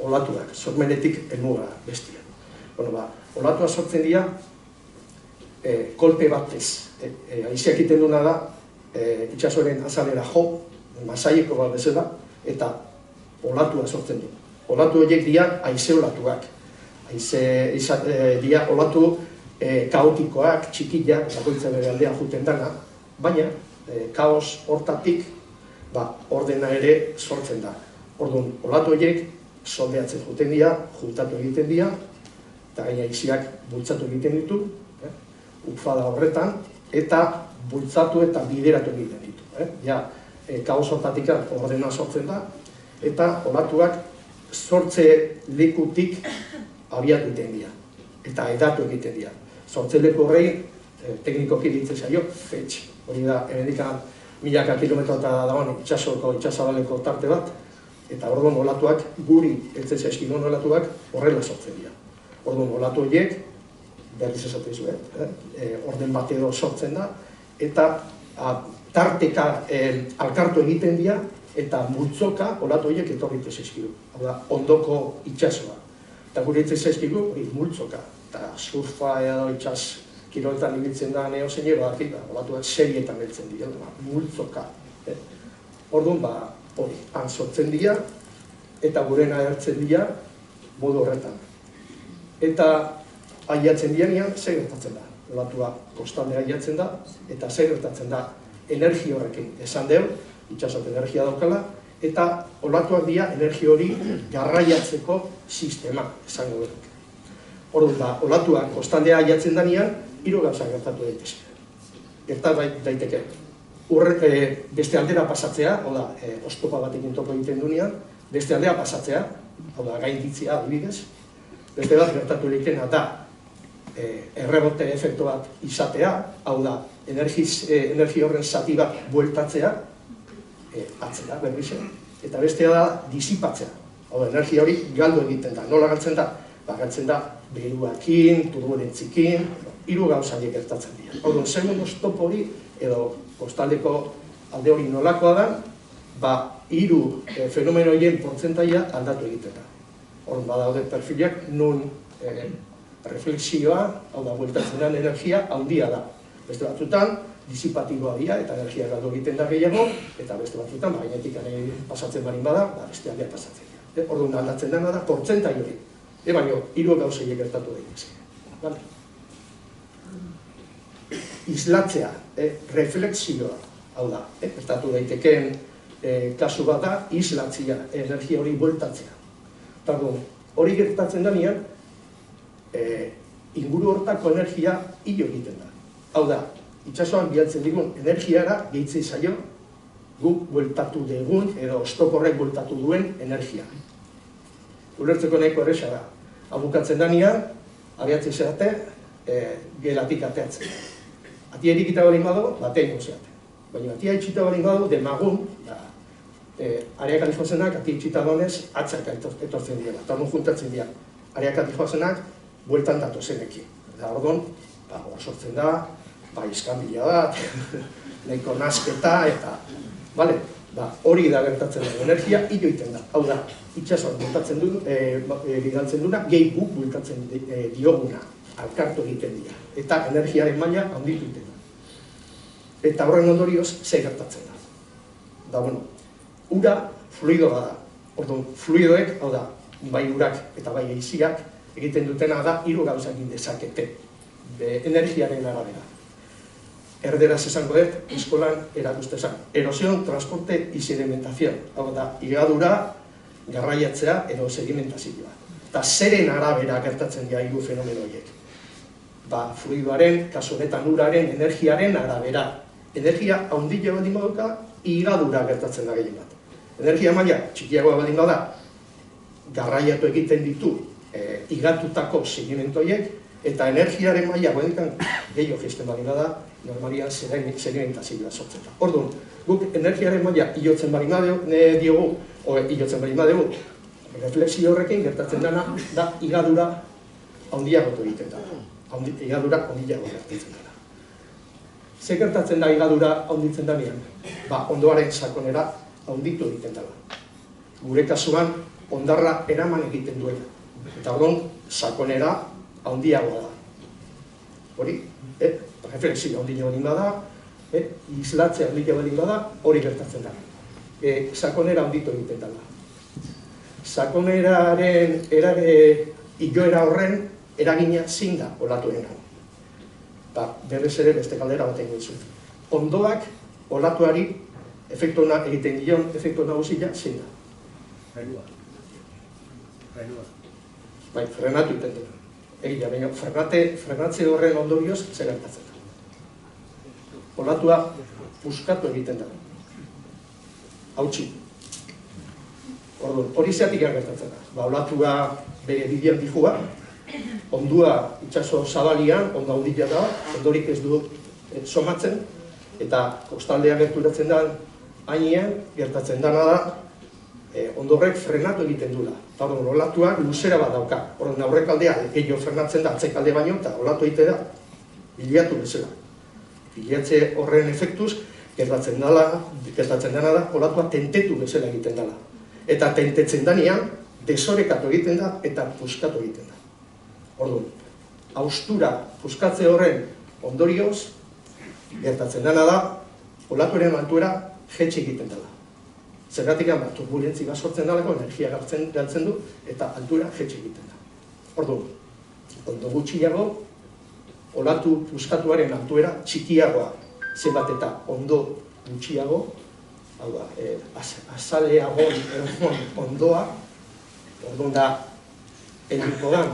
Olatuak, sormenetik helmuga bestia. Olatuak sortzen dira kolpe batez. Haizeak egiten duena da, itxasoren azalera jo, masaieko bat bezala, eta olatua sortzen du. Olatu horiek dira haize olatuak. Dira olatu kaotikoak, txikiak, bakoitza bere aldean juten dana, baina kaos hortatik ordena ere sortzen da. Orduan, olatu horiek soldeatzen juten dira, juntatu egiten dira, eta gaina haizeak bultzatu egiten ditu, ufada horretan, eta bultzatu eta bideratu egiten ditu. Kaos hortatik ordena sortzen da, eta olatuak sortze lekutik abiatu egiten dira, eta edatu egiten dira. Sortze leku horrei teknikoki ditzen zaio, fetx. Hori da, hemendikan milaka kilometro eta dagoen itxasabaleko tarte bat, eta orduan olatuak guri eltzen zaizkigun olatuak horrela sortzen dira. Orduan olatu horiek, berriz esaten zuet, orden bat edo sortzen da, eta tarteka alkartu egiten dira, eta multzoka olatu horiek etorrite zaizkigu. Hau da, ondoko itxasoa. Eta gure eltzen zaizkigu, multzoka. Eta surfa edo itxas kiloetan ibiltzen da neozein badakit, olatuak serietan eltzen dira, multzoka. Orduan, hori, han sortzen dira, eta gurena ertzen dira, modu horretan. Eta aiatzen dianean, zer gertatzen da. Olatua kostaldea aiatzen da, eta zer gertatzen da energia horrekin. Esan deu, itxasot energia daukala, eta olatuak dira energia hori garraiatzeko sistema, esango dut. Orduan, olatuak kostaldea aiatzen danean, hiru gauza gertatu daitezke. Gertatu daiteke. Beste aldera pasatzea, hau da, oztopa batekin topo egiten dunean, beste aldera pasatzea, hau da, gainditzea adibidez. Beste bat gertatu egitena da, errebote efektu bat izatea, hau da, energia horren zati bat bueltatzea, atzera berrizen, eta bestea da, disipatzea. Hau da, energia hori galdu egiten da. Nola galtzen da? Galtzen da, beruakin, turbulentzikin, hiru gauzaiek gertatzen dira. Orduan, segun oztopo hori, edo kostaldeko alde hori nolakoa da, hiru fenomeno horien portzentaia aldatu egiten da. Orduan, badaude perfilak nun reflexioa, hau da, bueltatzen den energia, handia da. Beste batzutan, disipatiboa dira, eta energia galdu egiten da gehiago, eta beste batzutan, gainetik pasatzen barin bada, beste aldea pasatzen dira. Orduan, aldatzen dena da, portzentai hori. Baina, hiru gauzaiek gertatu daitezke. Islatzea, reflexioa, hau da, gertatu daitekeen kasu bat da, islatzea, energia hori bueltatzea. Hori gertatzen denean, inguru hortako energia hilo egiten da. Hau da, itxasoan bialtzen digun energiara gehitzen zaio guk bueltatu dugun, edo oztoporrek bueltatu duen energia. Ulertzeko nahiko erresa da. Abukatzen denean, abiatzen zerate, gelatik ateatzen. Atia erikita balin badu, batein gozeate. Baina atia itxita balin badu, demagun, areak adifoazenak, atia itxita donez, atzak etortzen dira. Eta hor juntatzen dira. Areak adifoazenak, bueltan datozenekin. Eta orduan, hor sortzen da, iskanbila bat, nahiko nasketa, eta, hori da gertatzen da, energia hilo iten da. Hau da, itxasoan bultatzen du, bidaltzen duna, gehi guk bultatzen dioguna, alkartu egiten dira. Eta energiaren maila handitu egiten da. Eta horren ondorioz, ze gertatzen da. Da, ura fluido da. Orduan, fluidoek, hau da, bai urak eta bai eiziak, egiten dutena da, hiru gauza egin dezakete, energiaren arabera. Erderaz esango dut, eskolan erakustezan. Erosión, transporte y sedimentación. Hau da, higadura, garraiatzea edo sedimentazioa. Eta zeren arabera gertatzen dira hiru fenomeno horiek. Fluidoaren, kasu honetan uraren, energiaren arabera. Energia handia baldin baduka, higadura gertatzen da gehien bat. Energia maila txikiagoa baldin bada, garraiatu egiten ditu higatutako sedimentu horiek, eta energiaren maila gehiago jaisten baldin bada, normalian sedimentazioa sortzen da. Orduan, guk energiaren maila hilotzen baldin badiogu, reflexio horrekin gertatzen dena da higadura handiagotu egiten da. Higadura handiago gertatzen dena. Ze gertatzen da higadura handitzen denean? Ondoaren sakonera handitu egiten dela. Gure kasuan, ondarra eraman egiten duena. Eta orduan, sakonera handiagoa da. Hori, reflexio handia baldin bada, islatzea handia baldin bada, hori gertatzen da. Sakonera handitu egiten dela. Sakoneraren igoera horren eragina zein da olatuena. Berrez ere beste galdera bat egin zuen. Ondoak olatuari egiten dion efektu nagusia zein da. Frenua. Frenatu egiten dena. Egia, baina frenatze horren ondorioz zer gertatzen da. Olatua puskatu egiten da. Hautsi. Hori zeatik gertatzen da. Olatua bere bidean dihua, ondua itsaso zabalian, ondo handia da, ondorik ez du somatzen, eta kostaldea gerturatzen da, hainean, gertatzen dana da, ondorrek frenatu egiten duela. Eta hori, olatuak luzera bat dauka. Hori, aurrekaldea gehiago frenatzen da, atzekalde baino, eta olatu egite da, bilatu bezala. Bilatze horren efektuz, gertatzen dana da, olatua tentetu bezala egiten dela. Eta tentetzen danean, desorekatu egiten da, eta puskatu egiten da. Orduan, haustura puskatze horren ondorioz, gertatzen dana da, olatuaren altuera jetxe egiten dela. Zergatik bat, turbulentzi bat sortzen dalako, energia galtzen du, eta altura jetxe egiten da. Orduan, ondo gutxiago, olatu puskatuaren altuera txikiagoa, zenbat eta ondo gutxiago, hau da, azaleagon ondoa, orduan da, helduko dan,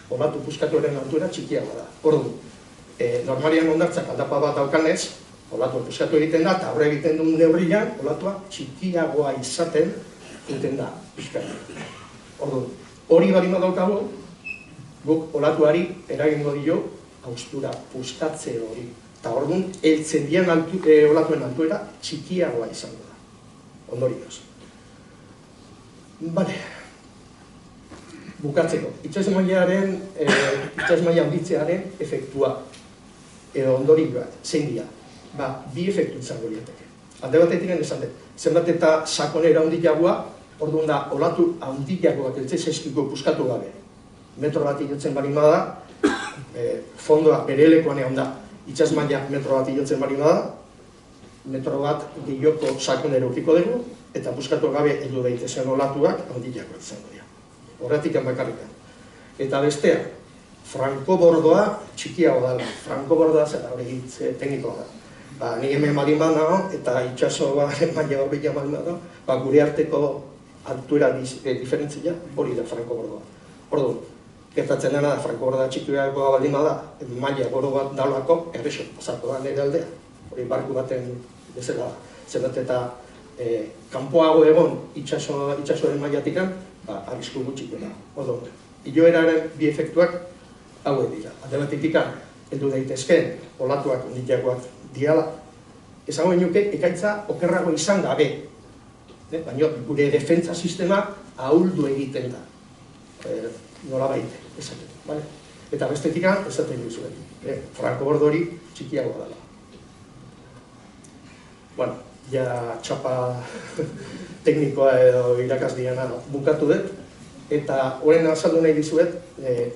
olatu puskatuaren altuera txikiagoa da. Orduan, normalian ondartzak aldapa bat daukanez, olatua puskatu egiten da, eta horre egiten duen neurrian, olatua txikiagoa izaten egiten da, pixkatu. Orduan, hori bali madaukago, guk olatuari eragingo dio, haustura puskatze hori. Eta orduan, heltzen dian olatuen altuera txikiagoa izango da. Ondorioz. Bale. Bukatzeko, itsasmailan handitzearen efektua, edo ondorioak, zein dira. Bi efektu izango liateke. Alde batetik esan dut, zenbat eta sakonera handiagoa, orduan da, olatu handiagoak heltzen zaizkiko puskatu gabe. Metro bat iotzen barima da, fondoa bere elekoan egon da, itsasmaila metro bat iotzen barima da, metro bat gehioko sakonera ukiko dugu, eta puskatu gabe heldu daitezen olatuak handiagoak izango dira. Horretik bakarrikan. Eta bestea, frankobordoa txikiago dela. Frankobordoa zera hori hitz teknikoa da. Ni hemen malin bat nago, eta itxaso maila horreia malin bat nago, gure arteko altuera diferentzia hori da frankobordoa. Orduan, gertatzen dena da frankobordoa txikiagoa baldin bada, maila goro bat dalako, errexo, pasako da nire aldea. Hori barku baten bezala, zenbat eta kanpoago egon itxasoaren mailatik, arrisku gutxiko da. Orduan, iloeraren bi efektuak hauek dira. Alde batetik heldu daitezkeen olatuak handiagoak diala, esango genuke ekaitza okerrago izan gabe. Baina gure defentsa sistema ahuldu egiten da. Nola baite, esaten. Eta bestetik esaten duzuen. Frankobordo hori txikiago dela. Bueno, ja txapa teknikoa edo irakasdiana bukatu dut. Eta horren azaldu nahi dizuet,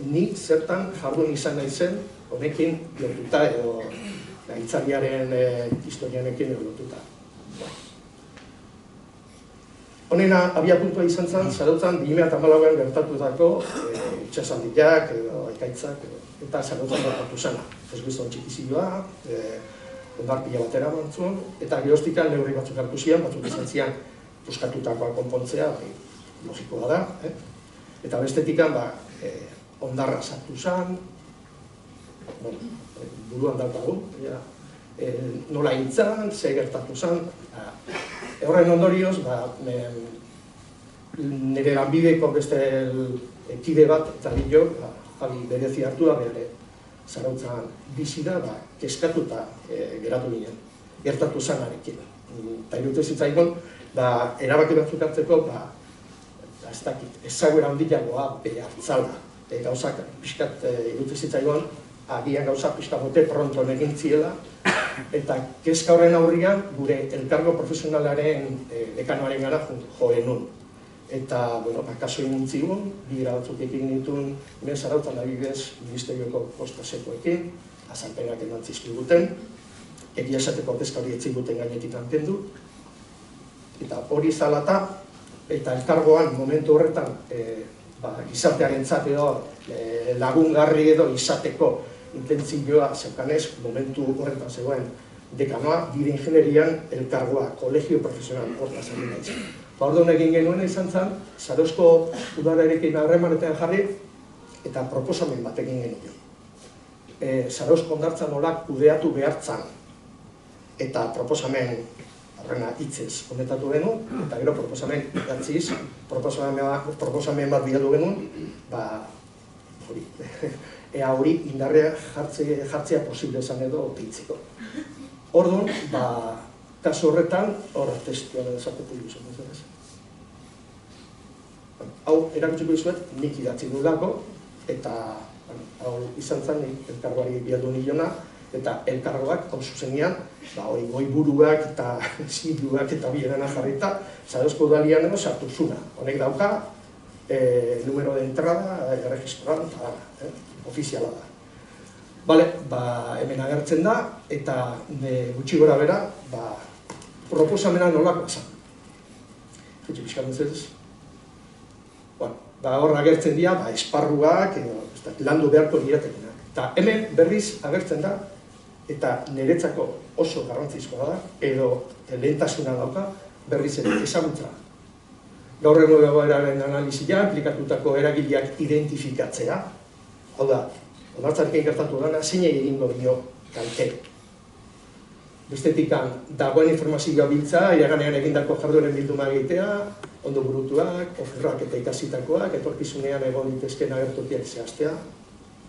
ni zertan jardun izan nahi zen, honekin lotuta edo gaitzariaren historianekin lotuta. Honena abiapuntua izan zen, Zarautzan 2014an gertatutako itxasaldiak edo ekaitzak eta Zarautzan gertatu zena. Ez guzton txikizioa, ondarpila batera mantzuen, eta geroztikan neurri batzuk hartu zian, batzuk izan zian puskatutakoa konpontzea, logikoa da. Eta bestetikan ondarra sartu zen, buruan daukagu, nola hintzan, ze gertatu zen. Horren ondorioz, nire lanbideko beste kide bat eta bilo, jabi berezi hartu da, bere Zarautzan bizi da, keskatuta geratu ginen, gertatu zanarekin. Eta irute zitzaigun, erabaki batzuk hartzeko, ez dakit, ezaguera handiagoa behartzala. Gauzak pixkat irute zitzaigun, agian gauza pixka bote pronton egin ziela, eta kezka horren aurrian gure elkargo profesionalaren dekanoaren gara joen nun. Eta, kaso egin zigun, bilera batzuk egin dituen, hemen Zarautzan adibidez ministerioko postasekoekin, azalpenak eman zizkiguten, egia esateko kezka hori etziguten gainetik antendu, eta hori zalata, eta elkargoan momentu horretan gizartearen edo lagungarri edo izateko intentzioa zeukanez, momentu horretan zegoen dekanoa, bide ingenierian elkargoa, kolegio profesional hortaz egin nahi zen. Orduan egin genuen izan zen, Zarauzko udalarekin harremanetan jarri eta proposamen bat egin genuen. Zarauzko hondartza nola kudeatu behartzan eta proposamen horrena hitzez honetatu genuen, eta gero proposamen idatziz, proposamen bat bidatu genuen, hori. Ea hori indarrea jartzea posible esan edo teitzeko. Orduan, kasu horretan, hor testuan esateko izan ez. Hau, erakutsiko dizuet, nik idatzi dudako, eta hau izan zen, elkargoari bialdu nilona, eta elkargoak, hau zuzenean, hori goiburuak eta ziruak eta bielana jarrita, Zarautzeko udalian edo sartu zuna. Honek dauka, numero de entrada, registroan, eta ofiziala da. Bale, hemen agertzen da, eta gutxi gora bera, proposamena nolako esan. Gutxi pixkan ez? Hor agertzen dira, esparruak, landu beharko diratekenak. Eta hemen berriz agertzen da, eta niretzako oso garrantzizkoa da, edo lehentasuna dauka, berriz ere ezagutza. Gaur egun egoeraren analizia, aplikatutako eragileak identifikatzea. Hau da, onartzarekin gertatu dana, zeinei egingo dio kalte. Bestetik dagoen informazioa biltza, iraganean egindako jardueren bilduma egitea, ondo burutuak, oferrak eta ikasitakoak, etorkizunean egon ditezken agertokiak zehaztea,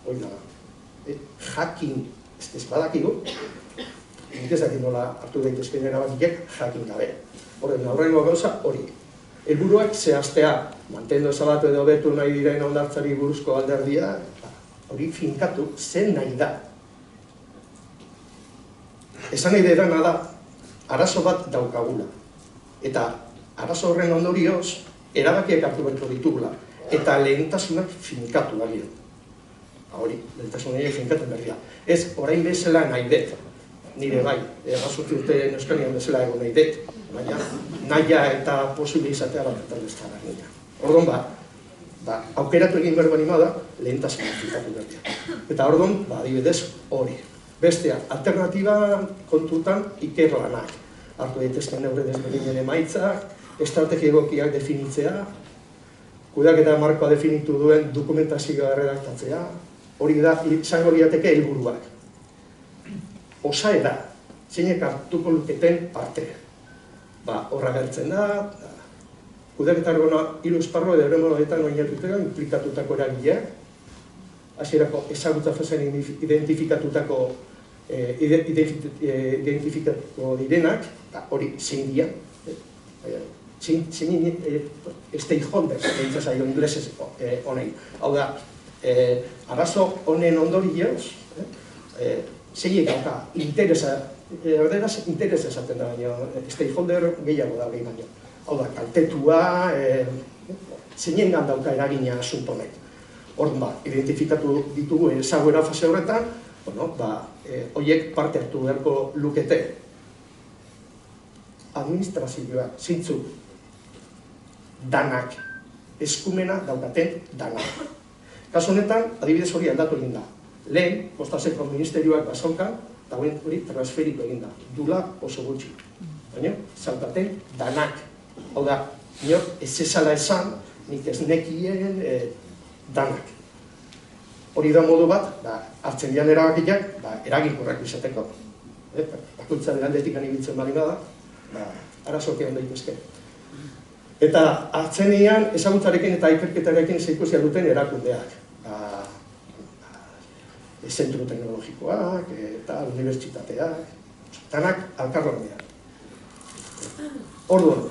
hori da. Jakin, ez badakigu, nik ez dakit nola hartu daitezken erabakiek jakin gabe. Horren aurrengo gauza hori. Helburuak zehaztea, mantendu ezabatu edo betu nahi diren hondartzari buruzko alderdia, hori finkatu zen nahi da. Esan nahi dena da, arazo bat daukagula. Eta arazo horren ondorioz, erabakiak hartu beharko ditugula. Eta lehentasunak finkatu balio. Hori, lehentasunak finkatu berria. Ez, orain bezala nahi dut. Nire bai, errazurti urte Euskanian bezala egon nahi dut. Baina, nahia eta posible izatea bat eta bezala nina. Orduan aukeratu egin behar bani da, lehentasunak finkatu berria. Eta orduan, adibidez, hori. Bestea, alternatiba kontutan ikerlanak. Hartu daitezken neure desberdinen emaitzak, estrategia egokiak definitzea, kudeaketa markoa definitu duen dokumentazioa erredaktatzea, hori da, izango lirateke helburuak. Osaera, zeinek hartuko luketen parte. Horra gertzen da, kudeaketa ergona hiru esparru edo erremonoetan oinarrituteko implikatutako eragileak, hasierako ezagutza fasean identifikatuko direnak, hori zein dira, stakeholders, egin zailo inglesez honei. Hau da, arazo honen ondorioz, zeiek dauka interesa, erderaz interesa esaten da baino, stakeholder gehiago da behin baino. Hau da, kaltetua, zeinengan dauka eragina asunto honek. Orduan, identifikatu ditugu ezaguera fase horretan, horiek parte hartu beharko lukete. Administrazioa, zintzu, danak, eskumena daukaten danak. Kasu honetan, adibidez hori aldatu egin da. Lehen, Kostaseko ministerioak bazaukan, eta hori transferiko egin da. Dula oso gutxi. Baina, zaukaten danak. Hau da, ez ezala esan, nik ez nekien danak. Hori da modu bat, hartzen dian erabakiak, eraginkorrak izateko. Bakoitza aldetik anibiltzen bali bada, arazoak egon daitezke. Eta hartzen dian ezagutzarekin eta ikerketarekin zeikusia duten erakundeak. Zentru teknologikoak, eta unibertsitateak, danak alkarlanean. Orduan,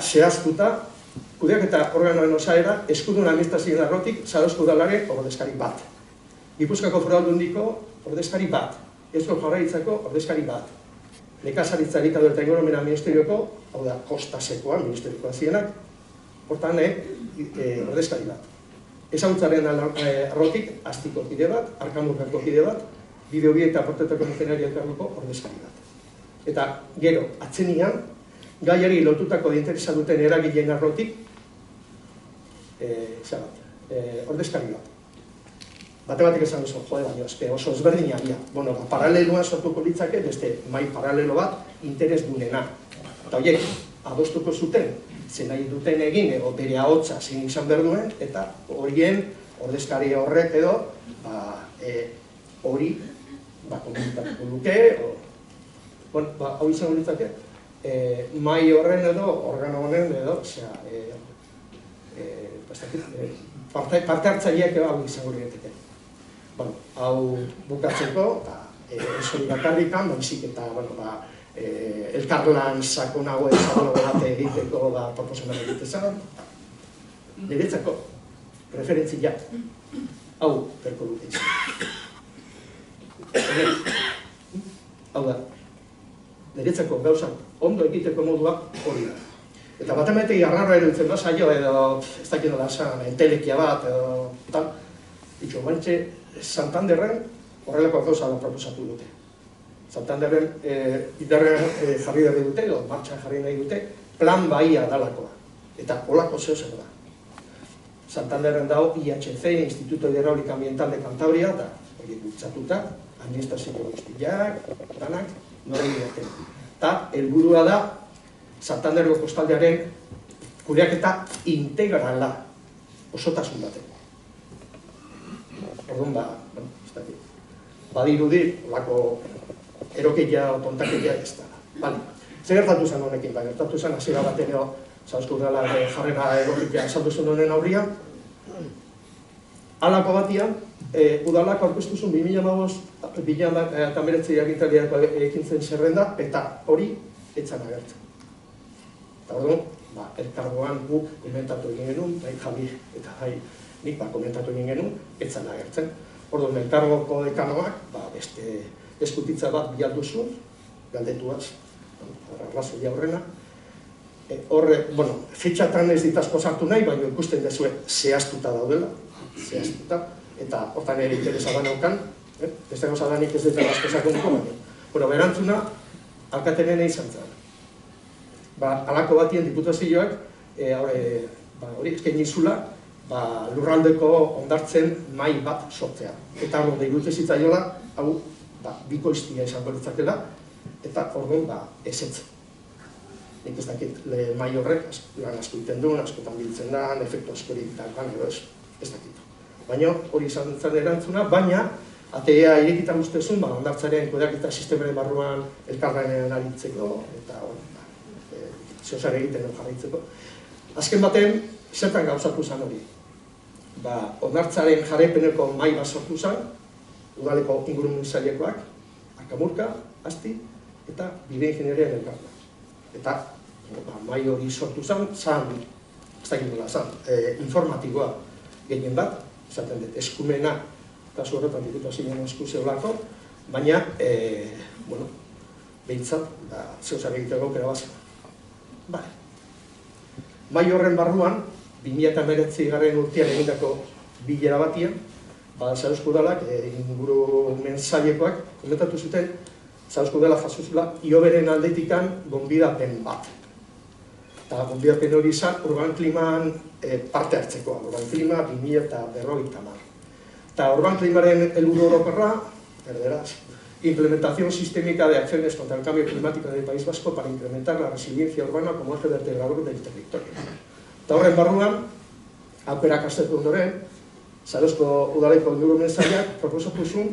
zehaztuta, kudeaketa organoen osaera, eskudun administrazioen arrotik, Zarauzko udalaren ordezkari bat. Gipuzkoako Foru Aldundiko ordezkari bat. Eusko Jaurlaritzako ordezkari bat. Nekazaritza elikadura eta ingurumena ministerioko, hau da, Kostasekoa, ministeriokoa zienak, hortan ordezkari bat. Ezagutzaren arrotik, Astiko kide bat, Arkamurkako kide bat, Bideobi eta Portetako Ingeniaria elkargoko ordezkari bat. Eta gero, atzenian, gaiari lotutako interesa duten eragileen arrotik, ordezkari bat. Bate-batek esan duzu, baina oso ezberdina dira. Paraleloan sortuko litzake, beste mai paralelo bat, interes dunena. Eta horiek, adostuko zuten, zen nahi duten egin, edo bere ahotsa zein izan behar duen, eta horien ordezkari horrek edo, hori, komunikatuko luke, hau izango litzake, mai horren edo, organo honen edo, parte hartzaileak hau izango lirateke. Hau bukatzeko, ez hori bakarrikan, baizik eta elkarlan sakonago bat egiteko proposamen egitezan, niretzako referentzia hau berko dute izan. Hau da, niretzako gauzak ondo egiteko modua hori da. Eta bat emetek arraro eruditzen da saio edo ez dakit nola esan, entelekia bat edo tal. Ditu, bantxe, Santanderren horrelako gauza proposatu dute. Santanderren idarrean jarri berri dute, edo martxan jarri nahi dute, plan bahia dalakoa. Eta holako zeo zer da. Santanderren dago IHC, Instituto Hidráulica Ambiental de Cantabria, eta horiek bultzatuta, administrazio guztiak, danak, nore diraten. Eta helburua da, Santanderreko kostaldearen kudeaketa integrala osotasun bateko. Orduan, badirudi, olako erokeia o tontakeia ez da. Zer gertatu zen honekin, gertatu zen hasiera bateneo Zauzko udala jarrera egokitea esaldu zen honen aurrian. Halako batian, udalak aurkeztu zuen 2019 agintariako ekintzen zerrenda, eta hori etzan agertzen. Eta orduan, elkargoan guk komentatu egin genuen, Javi eta nik komentatu egin genuen, etzan agertzen. Orduan, elkargoko dekanoak, beste eskutitza bat bialdu zuen, galdetuaz, arrazoia horrena. Horre, fitxatan ez ditazko sartu nahi, baina ikusten dezue zehaztuta daudela, zehaztuta, eta hortan ere interesa banaukan, beste gauza da nik ez dut asko sakonduko, baina. Berantzuna, alkatenen izan zen. Halako batien diputazioak, hori eskaini zula, lurraldeko hondartzen mahai bat sortzea. Eta hori deirute zitzaiola, hau bikoiztia izango litzakela, eta orduan ezetz. Nik ez dakit, mahai horrek lan asko iten duen, askotan biltzen da, efektu askorik daukan edo ez dakit. Baina hori izan zen erantzuna, baina atea irekita guztezun, hondartzaren kudeaketa sistemaren barruan elkarlanean aritzeko, eta zeozar egiten jarraitzeko. Azken baten, zertan gauzatu zen hori. Hondartzaren jarraipeneko mahai bat sortu zen, udaleko ingurumen sailekoak, Arkamurka, Asti, eta bide ingenierian elkarla. Eta mahai hori sortu zen, ez dakit nola zen, informatiboa gehien bat, esaten dut, eskumena, kasu horretan diputazioen esku zeolako, baina, behintzat, zeozar egiteko aukera bat zen. Mahai horren barruan, 2019 urtean egindako bilera batian, Zauzko udalak, ingurumen sailekoak, komentatu zuten, Zauzko udala jasuzula, ioberen aldetikan gonbidapen bat. Eta gonbidapen hori izan, urban kliman parte hartzekoa, urban klima 2050. Eta urban klimaren helburu orokorra, erderaz, implementación sistémica de acciones contra el cambio climático en el País Vasco para incrementar la resiliencia urbana como eje vertebrador del territorio. Eta horren barruan, aukerak aztertu ondoren, Zauzko udaleko ingurumen saileak proposatu zuen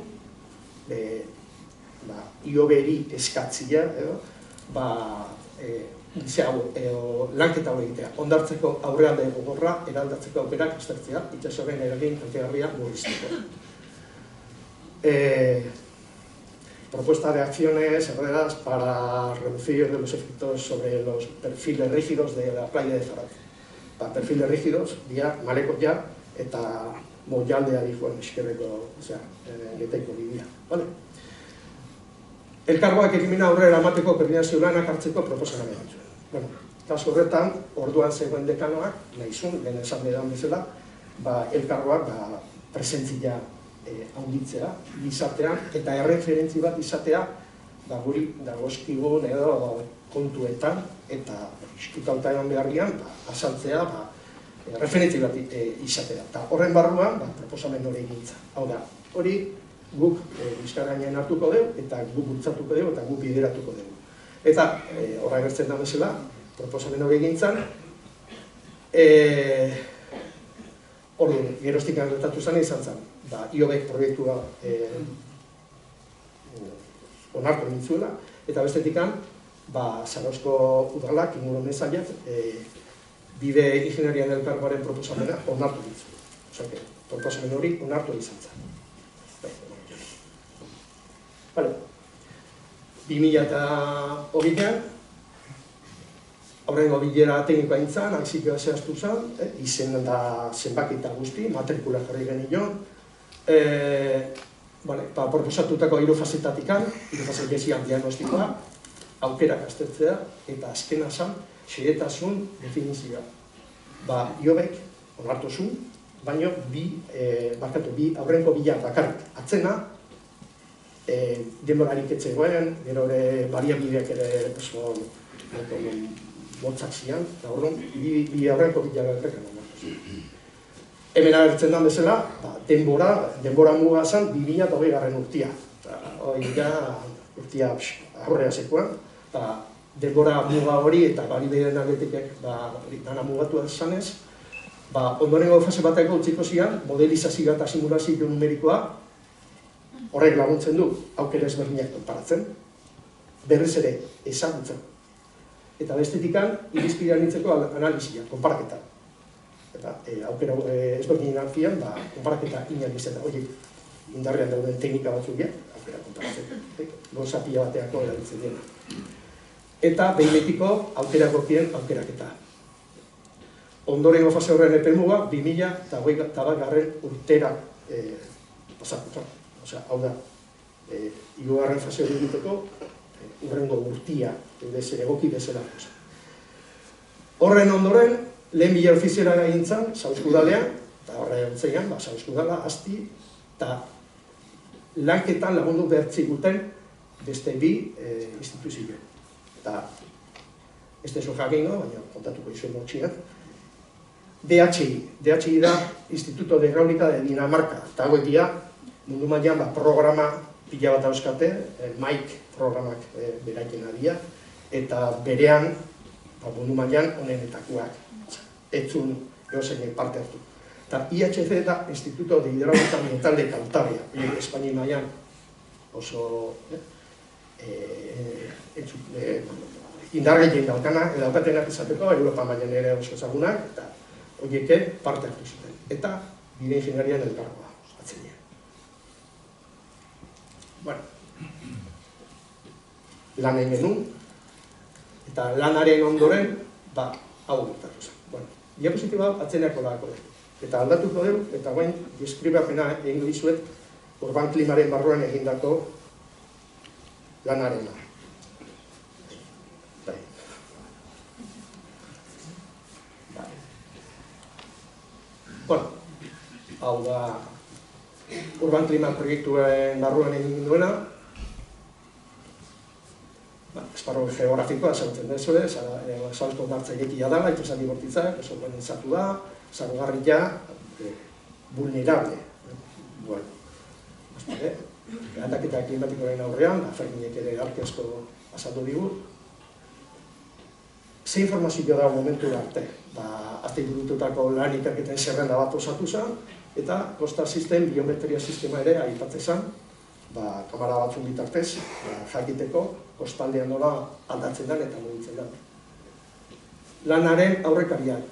ioberi eskatzia, lanketa hori egitea, hondartzeko aurrealde gogorra eraldatzeko aukerak aztertzea, itsasoaren eragin kaltegarria murrizteko. Propuesta de acciones herreras para reducir los efectos sobre los perfiles rígidos de la playa de Zarautz. Perfiles rígidos, maleko ja, eta mollaldea dihuen eskerreko, leteiko bidea. Elkargoak ekimena aurrera eramateko koordinazio lanak hartzeko proposamena egin zuen. Kasu horretan, orduan zegoen dekanoak, nahizun, lehen esan bedan bezala, elkargoak presentzia handitzea, izatea, eta erreferentzi bat izatea, guri dagozkigun edo kontuetan, eta iskutauta eman beharrian, azaltzea, referentzi bat izatea. Eta horren barruan, proposamen hori egintza. Hau da, hori guk bizkarrainen hartuko dugu, eta guk bultzatuko dugu, eta guk bideratuko dugu. Eta horra egertzen da bezala, proposamen hori egintzan, geroztik gertatu zen izan zen, IOBek proiektua onartu nintzuela, eta bestetikan, Zauzko udalak ingurumen saileak bide ingeniarian elkargoaren proposamena onartu ditu. Osea, proposamen hori onartu izan zen. Vale. 2008an, aurrengo bilera teknikoa intzan, akzioa zehaztu zen, izen da zenbakita guzti, matrikula jarri genion. Proposatutako hiru fasetatikan, hiru fase gezian diagnostikoa, aukerak aztertzea, eta azkena zen, xehetasun definizioa. Iobek onartu zuen, baina bi aurrengo bila bakarrik atzena, denborarik etzegoen, gero ere bariabideak ere motzak zian, eta horren, bi aurrenko bila bakarrik onartu zuen. Hemen agertzen da bezala, denbora muga zen 2020 urtia. Hori da, urtia aurrea zekuan, denbora muga hori eta balibideen aldetikek dana mugatu zanez, ondorengo fase bateko utziko zian, modelizazioa eta simulazio numerikoa, horrek laguntzen du, aukera ezberdinak konparatzen, berriz ere ezagutzen. Eta bestetikan, irizpidean nintzeko analizia, konparaketa. Eta aukera ezberdinen artean, konparaketa inalizeta, horiek indarrean dauden teknika batzuk aukera konparatzen, gauza pila bateako erabiltzen dira. Eta behin betiko aukera gorkien aukeraketa. Ondorengo fase horren epemuga 2021 urtera pasatuta. Osea, hau da, hirugarren fase hori egiteko, hurrengo urtia, egoki bezala. Horren ondoren, lehen bila ofiziera gintzen, Sauzkudalean, eta horre ontzean, Sauzkudala, Asti, eta lanketan lagundu behartzik guten beste bi instituzio. Eta, ez deso jakingo, baina kontatuko izuen motxian, DHI da Instituto de Hidráulica de Dinamarca, eta hauek dira, mundu mailan programa pila bat euskate, MAIC programak beraikena dira, eta berean mundu mailan honenetakoak, etzun eozeinen parte hartu. Eta IHC da Instituto de Hidráulica Ambiental de Cantabria, Espainia mailan oso indargehien daukatenak izateko, Europa mailan ere oso ezagunak, eta horieke parte hartu zuten. Eta bide ingeniarian elkargoa atzenean. Bueno, lan egin genuen, eta lanaren ondoren, hau gertatu zen. Bueno, diapositiba atzeneako dako dugu. Eta aldatuko dugu, eta guain, deskribapena egin dizuet, urban klimaren barruan egindako lanarena. Bueno, hau da urban klima proiektuen barruan egin duena. Esparru geografikoa esagutzen dezu ez, salto dartza egekia dela, itxasari bortitzak, oso kondentzatu da, zarugarria, vulnerable. Bueno, aldaketa klimatikoaren aurrean, Ferminek ere arki asko azaldu digu. Ze informazio dago momentu arte? Azte burututako lan ikerketen zerrenda bat osatu zen, eta Costa System biometria sistema ere aipatzen zen, kamara batzun bitartez, jakiteko, kostaldean nola aldatzen den eta mugitzen den. Lanaren aurrekariak,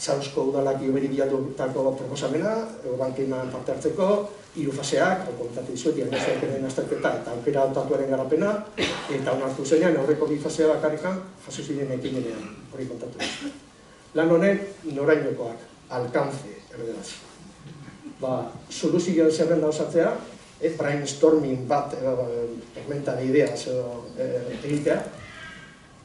Sauzko udalak ioberi bilatutako proposamena, urban kliman parte hartzeko, 3 faseak, komentatu dizuet, diagnostiakaren azterketa eta aukera hautatuaren garapena, eta onartu zenean, aurreko 2 fasea bakarrikan, jaso ziren ekimenean, hori kontatu dizuet. Lan honen, norainokoak, alcance, erderaz. Soluzioen zerrenda osatzea, brainstorming bat, egmenta de ideas egitea,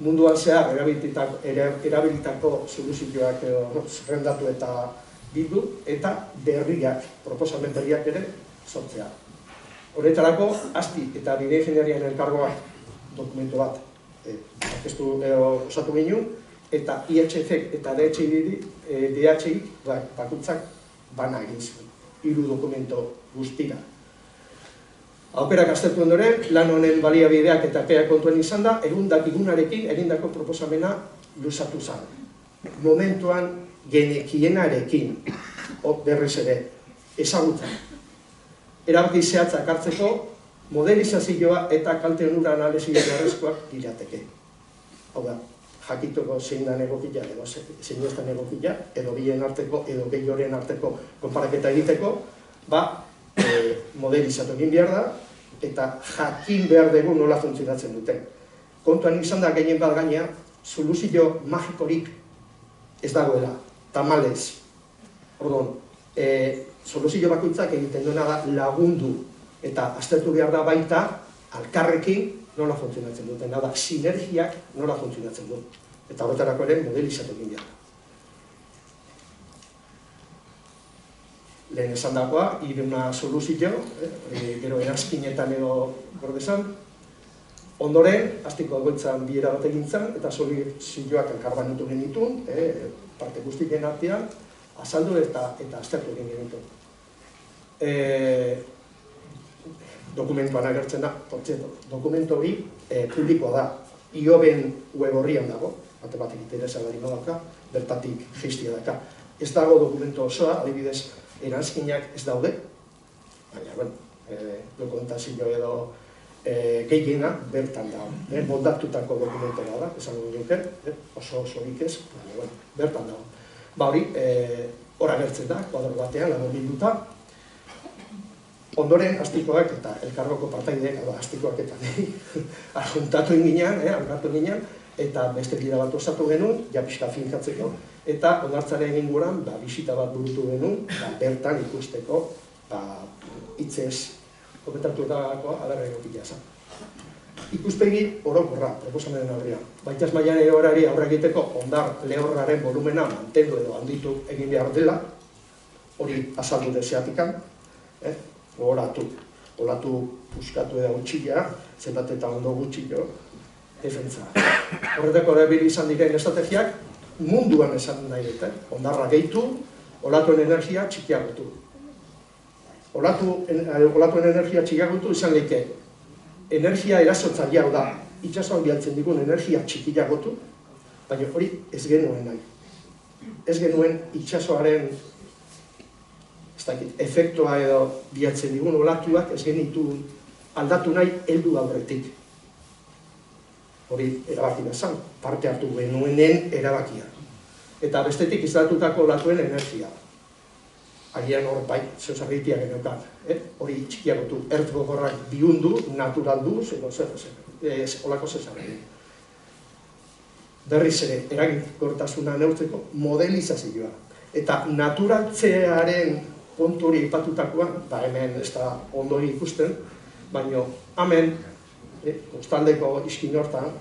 munduan zehar erabilitako soluzioak zerrendatu eta bildu, eta berriak, proposamen berriak ere sortzea. Horretarako, Asti eta bide ingeniarian elkargoa dokumentu bat osatu ginen, eta IHC eta DHI bakuntzak bana egin zuen, 3 dokumento guztira. Aukerak aztertu ondoren, lan honen baliabideak eta epeak kontuen izan da, egunarekin egindako proposamena luzatu zen. Momentuan genekienarekin, berriz ere, ezagutzen. Erabaki zehatzak hartzeko, modelizazioa eta kalte onura analizia beharrezkoak lirateke. Hau da, jakiteko zein dan egokia, edo zein ez dan egokia, edo bien arteko, edo gehioren arteko konparaketa egiteko, modelizatu egin behar da, eta jakin behar dugu nola funtzionatzen duten. Kontuan izan da gehien bat gaina, soluzio magikorik ez dagoela, tamalez. Orduan, soluzio bakoitzak egiten duena da lagundu, eta aztertu behar da baita, alkarrekin nola funtzionatzen duten, da sinergiak nola funtzionatzen duten. Eta horretarako ere modelizatu egin behar da. Lehen esan dagoa, iruna soluzio, gero erazkinetan edo gordezan. Ondoren, hastiko egoitzan biera bat egin zen, eta soluzioak elkarbanitu genitun, parte guztien artean, azaldu eta aztertu egin genitun. Dokumentuan agertzen da, dokumentu hori publikoa da, IOBen web horrian dago, bate batek interesa bari badauka, bertatik geistia daka. Ez dago dokumentu osoa, adibidez, eranskinak ez daude, baina, dokumentazio edo gehiena bertan dago. Moldatutako dokumentoa da, esango nuke, oso-osorik ez, baina, bertan dago. Hori, hor agertzen da, kuadro batean, lagun bilduta. Ondoren, astikoak eta elkargoko partaideak, astikoak eta arjuntatu inginean, algatu inginean, eta beste gira bat osatu genuen, ja pixka finkatzeko, eta ondartzaren inguran, bisita bat burutu genuen, bertan ikusteko, hitzez komentatutakoa adarra egokia zen. Ikuspegi orokorra, proposamenen aurrean. Baitaz mailan horari aurre egiteko, ondar lehorraren volumena mantendu edo handitu egin behar dela, hori azaldu deseatikan, olatu puskatu edo gutxila, zenbat eta ondo gutxilo, defentza. Horretako erabili izan diren estrategiak munduan esan nahi dute. Ondarra gehitu, olatuen energia txikiagotu. Olatuen energia txikiagotu izan lehike, energia erasotzailea da, itxasoan bialtzen digun energia txikiagotu, baina hori ez genuen nahi. Ez genuen itxasoaren efektua edo bialtzen digun olatuak ez genitu aldatu nahi heldu aurretik. Hori erabaki bezan, parte hartu genuenen erabakia. Eta bestetik izlatutako olatuen energia. Agian hor bai, zeuzarritia geneukan. Hori txikiagotu, ertz gogorrak bihundu, naturalduz, edo olako zezarri. Berriz ere, eraginkortasuna neurtzeko modelizazioa. Eta naturaltzearen kontu hori ipatutakoan, hemen ez da ondo ikusten, baina hemen, kostaldeko iskin hortan,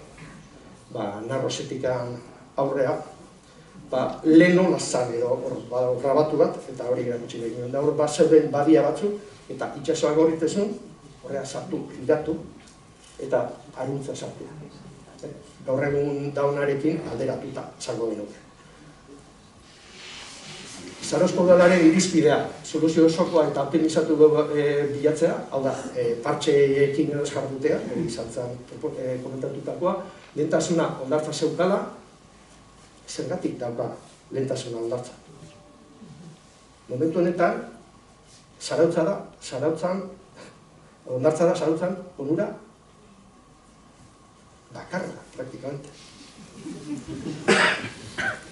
narrosetikan aurrea, lehen hola zan edo grabatu bat, eta hori erakutsi egin da, hor zeuden badia batzuk, eta itxasoa gorritezun, horrea sartu, iratu, eta aruntza sartu. Gaur egun daunarekin alderatuta zango genuke. Zarozko udalaren irizpidea, soluzio osokoa eta optimizatu bilatzea, hau da, partxeekin edo eskardutea, izan zen komentatutakoa, lehentasuna ondartza zeukala, zergatik dauka lehentasuna ondartza. Momentu honetan, ondartza da, zarautzan, onura, bakarra, praktikamente.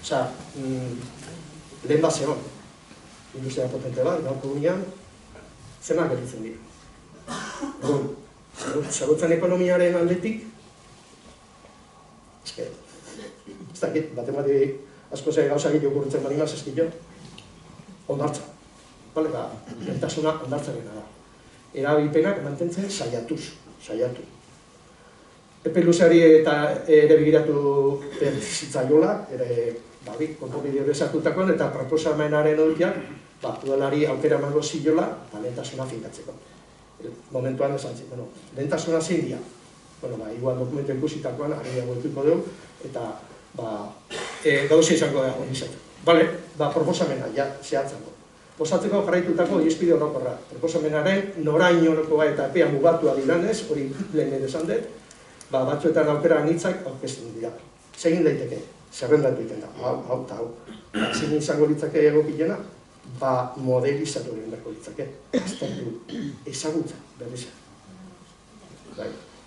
Osa, lehen bat zegoen, industria potente bat, gaurko gunean, zenak geritzen dira. Zarautzan ekonomiaren aldetik, ez dakit, batemati asko ze gauza gillo gurrutzen barimaz eskillo, ondartza. Lentasuna ondartzarena da. Erabilpenak mantentzen saiatuz. Epe luzeari eta ere begiratu zitzaiola, konponbide bezartutakoan eta proposamenaren horiak, udalari aukera emango ziola, lehentasuna finkatzeko. Momentuan esan zen, lehentasuna zein dira. Igual dokumentu ikusitakoan, ari dago ikuiko dugu, eta gauza izango da hori izan. Proposamena, zehatzago. Posatzeko jarraitutako irizpide orokorra. Proposamenaren norainokoa eta epea mugatua diranez, hori lehen esan dut, batzuetan aukera anitzak aurkezten dira. Zegin daiteke, zerrendatu egiten da, hau eta hau. Zein izango litzake egokilena, modelizatu egin berko litzake. Aztertu ezagutza, berriza.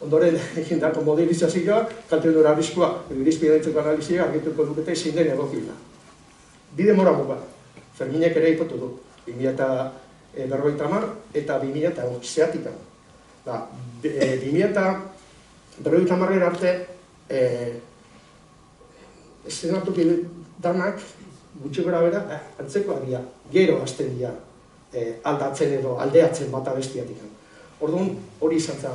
Ondoren egindako modelizazioa, kalteadura arriskua, irizpideentzeko analizia argituko dukete zein den egokiena. Bi denbora muga, Ferminek ere ipatu du, 2050 eta 2000 zehatika. 2050 arte eszenatu danak gutxi gora bera antzekoak dira, gero hasten dira aldatzen edo aldeatzen bata bestiatik. Orduan hori izan zen,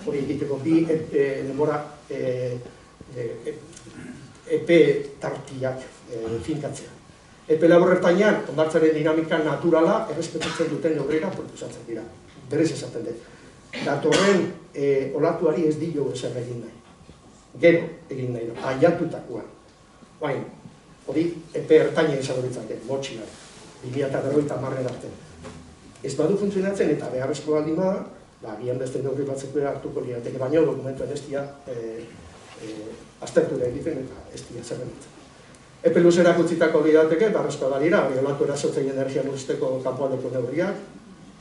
hori egiteko bi denbora epe tartiak finkatzea. Epe laburrertainan, hondartzaren dinamika naturala errespetatzen duten neurrera proposatzen dira. Berez esaten dut. Datorren olatuari ez dio ezer egin nahi. Gero egin nahi, aiatutakoa. Baina, hori epe ertaina izango ditzake, motxinak, 2050 arte. Ez badu funtzionatzen eta beharrezko baldin bada, agian beste neurri batzeko hartuko lirateke, baina dokumentuen ez dira aztertu da egiten eta ez dira zerrendatzen. Epe luzerak utzitako lirateke, beharrezkoa balira, olatu erasotzen energia murrizteko kanpoaldeko neurriak,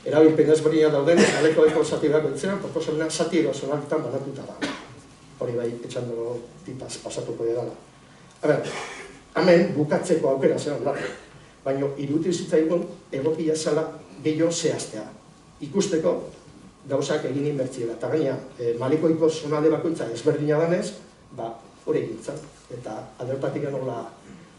erabilpen ezberdina dauden, alekoeko zati behar beltzean, proposamena zati erosonalitan banatuta da. Hori bai, etxando tipaz pasatuko dela. Hemen bukatzeko aukera zelan da, baina irutu zitzaigun egokia zela gehiago zehaztea. Ikusteko gauzak egin inbertziela. Eta gaina, malikoiko zonalde bakoitza ezberdina danez, hori egintzen. Eta aldertatik nola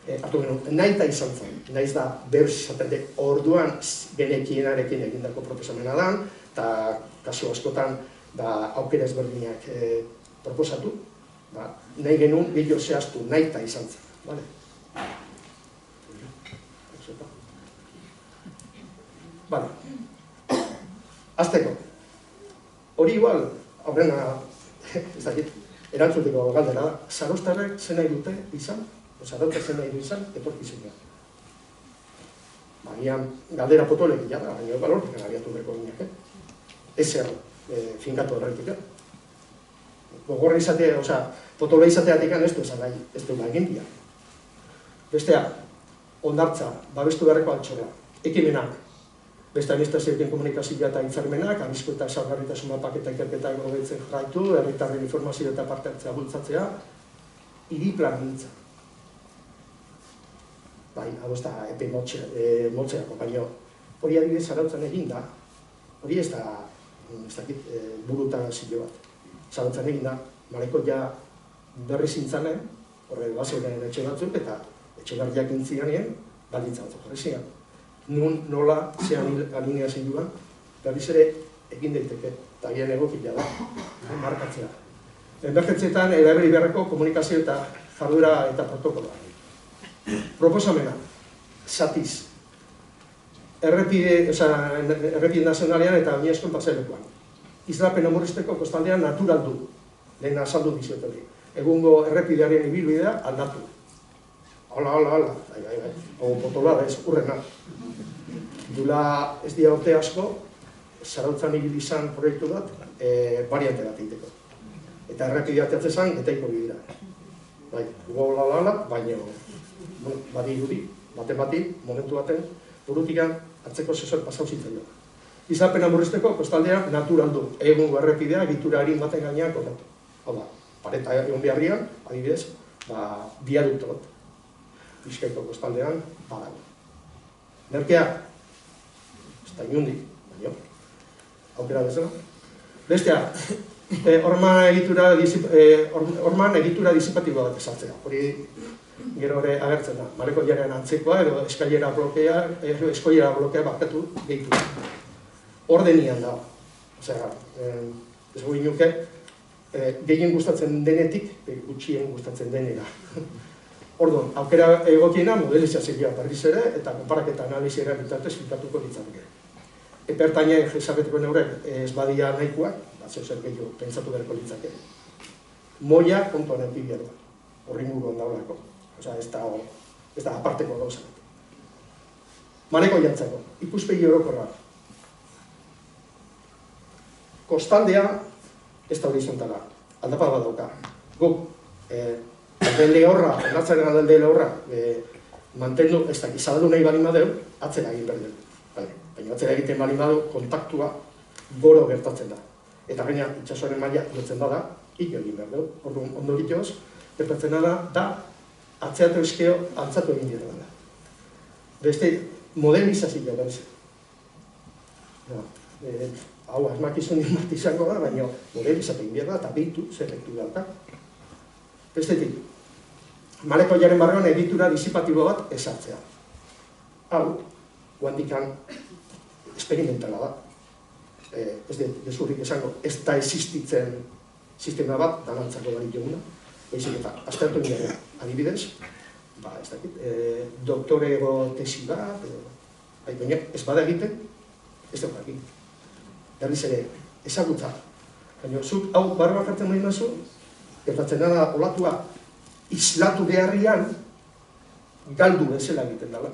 hartu genuen, nahi eta izan zen. Nahiz da, berz izaten de, orduan genekienarekin egindako proposamena da, eta kasu askotan aukera ezberdinak proposatu, nahi genuen gehiago zehaztu, nahi eta izan zen. Azteko, hori igual, aurrena, ez dakit, erantzuteko galdera da, Zaroztarrek zen nahi dute izan, Zaroztar zen nahi du izan, etorkizunean. Bagian, galdera potolek da, baina balortik abiatu berko gineak, ezer finkatu horretik. Gogorra izatea, potole izateatik ez du esan nahi, ez du egin dia. Bestea, hondartza, babestu beharreko altxorra, ekimenak, beste administrazioekin komunikazioa eta infermenak, arrisku eta esargarritasun mapak eta ikerketa egobetzen jarraitu, herritarren informazio eta parte hartzea bultzatzea, hiri plangintza. Bai, hau ez da epe motzeako, baina hori adibidez Zarautzan egin da, hori ez da burutan zilo bat. Zarautzan egin da, Maleko ja berri zintzanen, horre bazearen etxe batzuk eta etxe garriak intzianien, baldintza batzuk jarri zian. Nun nola zean alinea zein duan, berriz ere egin daiteke, eta gian egokila da, markatzea. Emergentzetan erabili beharreko komunikazio eta jarduera eta protokoloa. Proposamena, zatiz, errepide nazionalean eta oinezkoen pasailekoan. Islapen omoristeko kostaldean natural du, lehen azaldu dizuet hori. Egungo errepidearen ibilbidea aldatu. Hala, hau potola ez, urrena. Dula ez dira urte asko, Zarautzan ibili izan proiektu bat, variante bat egiteko. Eta errepidea ateatzen zen, getaiko bidira. Hala, baina, badirudi, baten bati, momentu baten, burutikan hartzeko sesor pasau zitzen dugu. Izapena murrizteko, kostaldea natural du, egungo errepidea, egitura harin baten gainean korratu. Hau da, pareta egon beharrian, adibidez, biadukto bat. Bizkaiko kostaldean, badago. Merkea, ez da inundik, baina, aukera bezala. Bestea, orman egitura disipatiboa bat esartzea. Hori gero ere agertzen da. Maleko jaren antzekoa edo eskoilera blokea bakatu gehitu. Ordenian da. Osea, ez goi nuke, gehien gustatzen denetik, gutxien gustatzen denera. Orduan, aukera egokiena modelizazioa berriz ere eta konparaketa analizia bitartez finkatuko ditzateke. Epertainen jesarreteko neurek ez badia nahikoak, zer gehiago pentsatu beharko litzake. Moia kontuan eukibia da, horri inguruan daulako. Osea, ez da aparteko gauza. Maleko jantzako, ikuspegi orokorra. Kostaldea ez da horizontala, aldapa bat dauka. Guk, alden lehorra, onartzaren alden lehorra, mantendu, ez da, zabaldu nahi balin badeu, atzera egin behar dugu. Baina atzera egiten balin badu, kontaktua goro gertatzen da. eta gaina itsasoaren maila igotzen bada, iko egin behar dugu. Orduan, ondorioz, gertatzen da atzeatu eskeo antzatu egin dira da. Beste, modernizazioa da ez. Hau, asmakizun bat izango da, baina modernizatu egin behar da, eta behitu zerrektu da. Bestetik, malekoiaren barruan egitura disipatibo bat ezartzea. Hau, guandikan, experimentala da. Ez dezurrik esango, ez da existitzen sistema bat, danantzako barik eguna. Baizik eta, aztertu nire, adibidez, ez dakit, doktorego tesi bat, baina ez bada egiten, ez da egin. Berriz ere, ezagutza. Baina, zuk hau barruak hartzen nahi nazu, gertatzen da olatua islatu beharrian, galdu bezala egiten dela.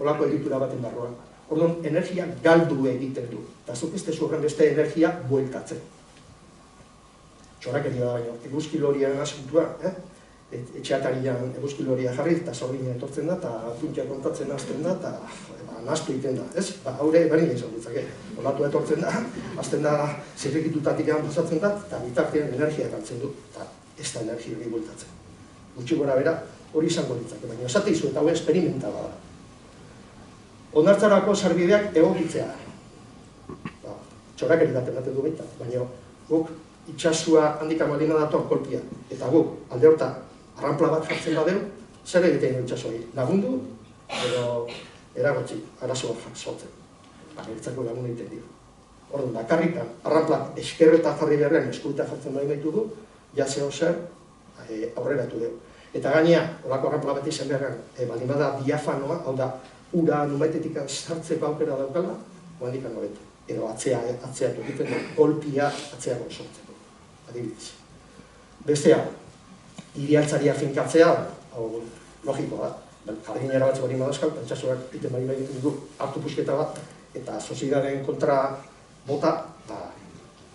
Olako egitura baten barruan. Orduan, energia galdu egiten du. Eta zuk ez dezu beste energia bueltatzen. Txorak egia da baino, eguzkilorian asuntua, etxeatarian eguzkiloria jarri, eta sorbina etortzen da, eta puntia kontatzen hasten da, eta nahastu egiten da, ez? Haure, berin izan dutzake, olatu etortzen da, hasten da, zirrikitutatik egan pasatzen da, eta bitartean energia galtzen du, eta ez da energia hori bueltatzen. Gutxi gora bera, hori izango ditzake, baina esate izu, eta hori esperimentala da. Onartzarako sarbideak egokitzea. Txorak eridaten baten du baita, baina guk itxasua handika malina dator kolpia, eta guk alde horta arranpla bat jartzen badeu, zer egiten du itxasuari? Lagundu, edo eragotzi, arazoa sortzen. Gertzako lagundu egiten dira. Orduan, bakarrikan, arranplak eskerreta jarri beharrean eskuita jartzen nahi baitu jazeo zer aurreratu dugu. Eta gainea, horako arranpla bat izan beharrean, baldin bada diafanoa, hau da, ura numaitetik sartzeko aukera daukala, handikan hobeto. Edo atzeatu egiten du, golpia atzeago sortzeko. Adibidez. Bestea, hirialtzaria finkatzea, hau logikoa da. Jardinera batzuk hori madazkau, pentsasuak egiten bari egiten du hartu pusketa bat, eta soziedaren kontra bota,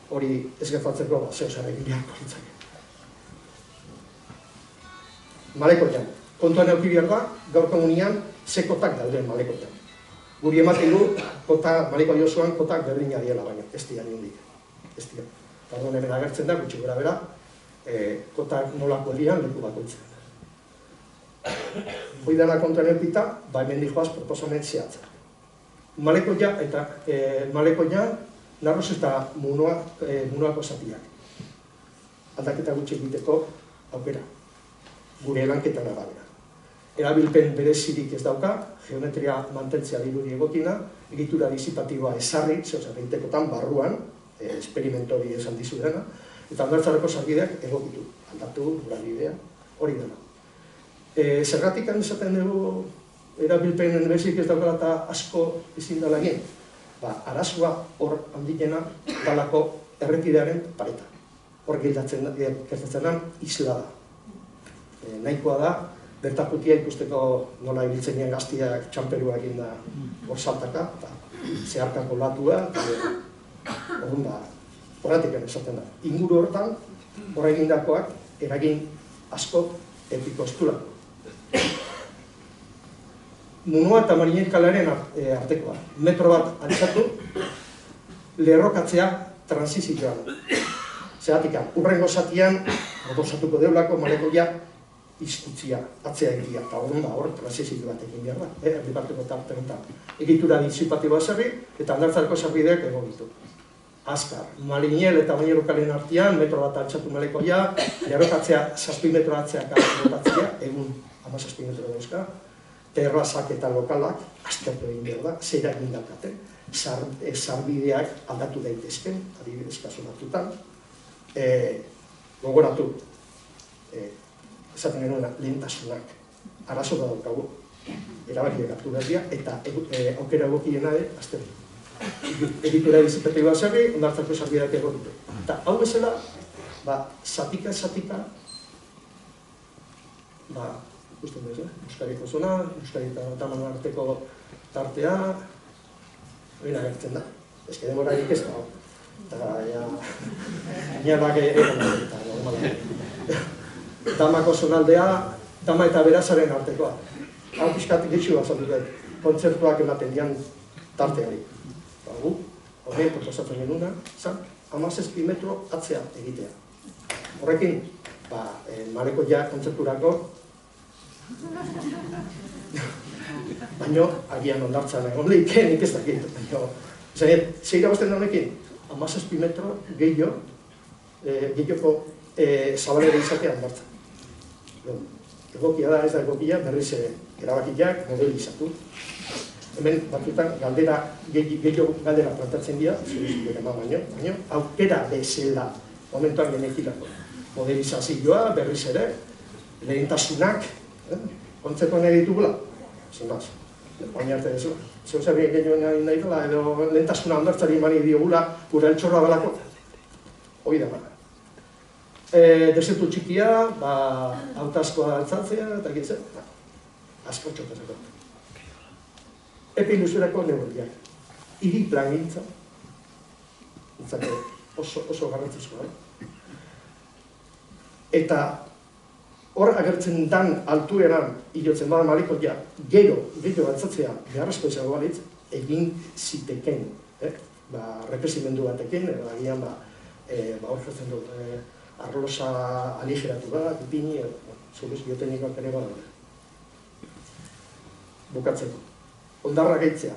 hori ez gertatzeko zeo zer egin beharko litzake. Malekoian, kontuan euki behar da, gaur komunian, ze kotak dauden malekoian. Guri ematen du, malekoi osoan kotak berdina diela baina, ez dira niondik. Ez dira. Pardon, hemen agertzen da, gutxi gora bera, kotak nolako dian leku bakoitzen. Hoi dela kontuan eukita, hemen dihoaz proposamen zehatza. Malekoia eta malekoia narroz eta munuako zatiak. Aldaketa gutxi egiteko aukera. Gure lanketan arabera. Erabilpen berezirik ez dauka, geometria mantentzea dirudi egokina, egitura disipatiboa esarri, zehozak egitekotan barruan, esperimento hori esan dizu dena, eta ondartzareko sarbideak egokitu, aldatu, gurabidea, hori dena. Zergatik esaten dugu erabilpen berezirik ez daukala eta asko ezin dela egin? Arazoa hor handikena dalako errepidearen pareta. Hor gertatzen den isla da. Nahikoa da, bertakutia ikusteko nola ibiltzen nien gaztiak txamperua egin da hor saltaka, zeharkako latua, orduan da, horretik esaten da. Inguru horretan, hor egindakoak eragin asko epikostuela. Munua eta Marinerkalaren artekoa. Metro bat antzatu, lerrokatzea transizioan. Zeratik, urrengo zatian, proposatuko deulako malekoia izkutzia, atzea egitea, eta hor transizio bat egin behar da, erdiparteko tartenetan. Egitura disipatiboa zerri, eta aldartzareko zerbideak egokitu. Azkar, Malinel eta Marinerkalen artean, metro bat antzatu malekoia, lerrokatzea 6 metro atzeak botatzea, egun 17 metro dauzka, terrazak eta lokalak, aztertu egin behar da, zeira egin daukate, sarbideak aldatu daitezken, adibidez kasu batzutan, gogoratu, esaten genuen lehentasunak, arazo da daukagu, erabakiak hartu behar dira, eta aukera egokiena aztertu. Egitura disipatiboa zerri, ondartzako sarbideak egokitu. Eta hau bezala, zatika, ikusten duz, Euskariko zona, Euskari eta Taman arteko tartea, hori nagertzen da. Ez que demorarik ez da, eta inadak egon da, normalak. Damako zonaldea, Dama eta Berazaren artekoa. Hau pixkat gitxu bazalduket, kontzertuak ematen dian tarteari. Gu, horrein proposatzen genuna, 17 metro atzea egitea. Horrekin, malekoia kontzepturako, baina agian ondartzan egon lehike, nik ez dakit. Zer irabazten da honekin, 17 metro gehioko zabalera izatea ondartzan. Egokia da, ez da egokia, berriz erabakiak modelizatu. Hemen batzutan galdera, gehiago galdera plantatzen dira, baina aukera bezala momentuan genekilako. Modelizazioa, berriz ere, lehentasunak, kontzeptuan ditugula, zinbaz, baina arte dezu. Zeu zer gehiago nahi dela, edo lehentasuna ondartzari mani diogula, gure eltsorra belako, hori da mana. Desertu txikia, autazkoa altzatzea, eta gitzen, asko txotazeko. Epe ilusurako neurriak. Hiri plangintza, oso garrantzizkoa. Eta hor agertzen dan altueran, hilotzen bada malekoia, gero altzatzea beharrezko izango balitz, egin ziteken. Represimendu batekin, edo agian hor jatzen dut, arlosa aligeratu bat, ipini, zubez bioteknikoak ere badaude. Bukatzeko. Ondarra gehitzea.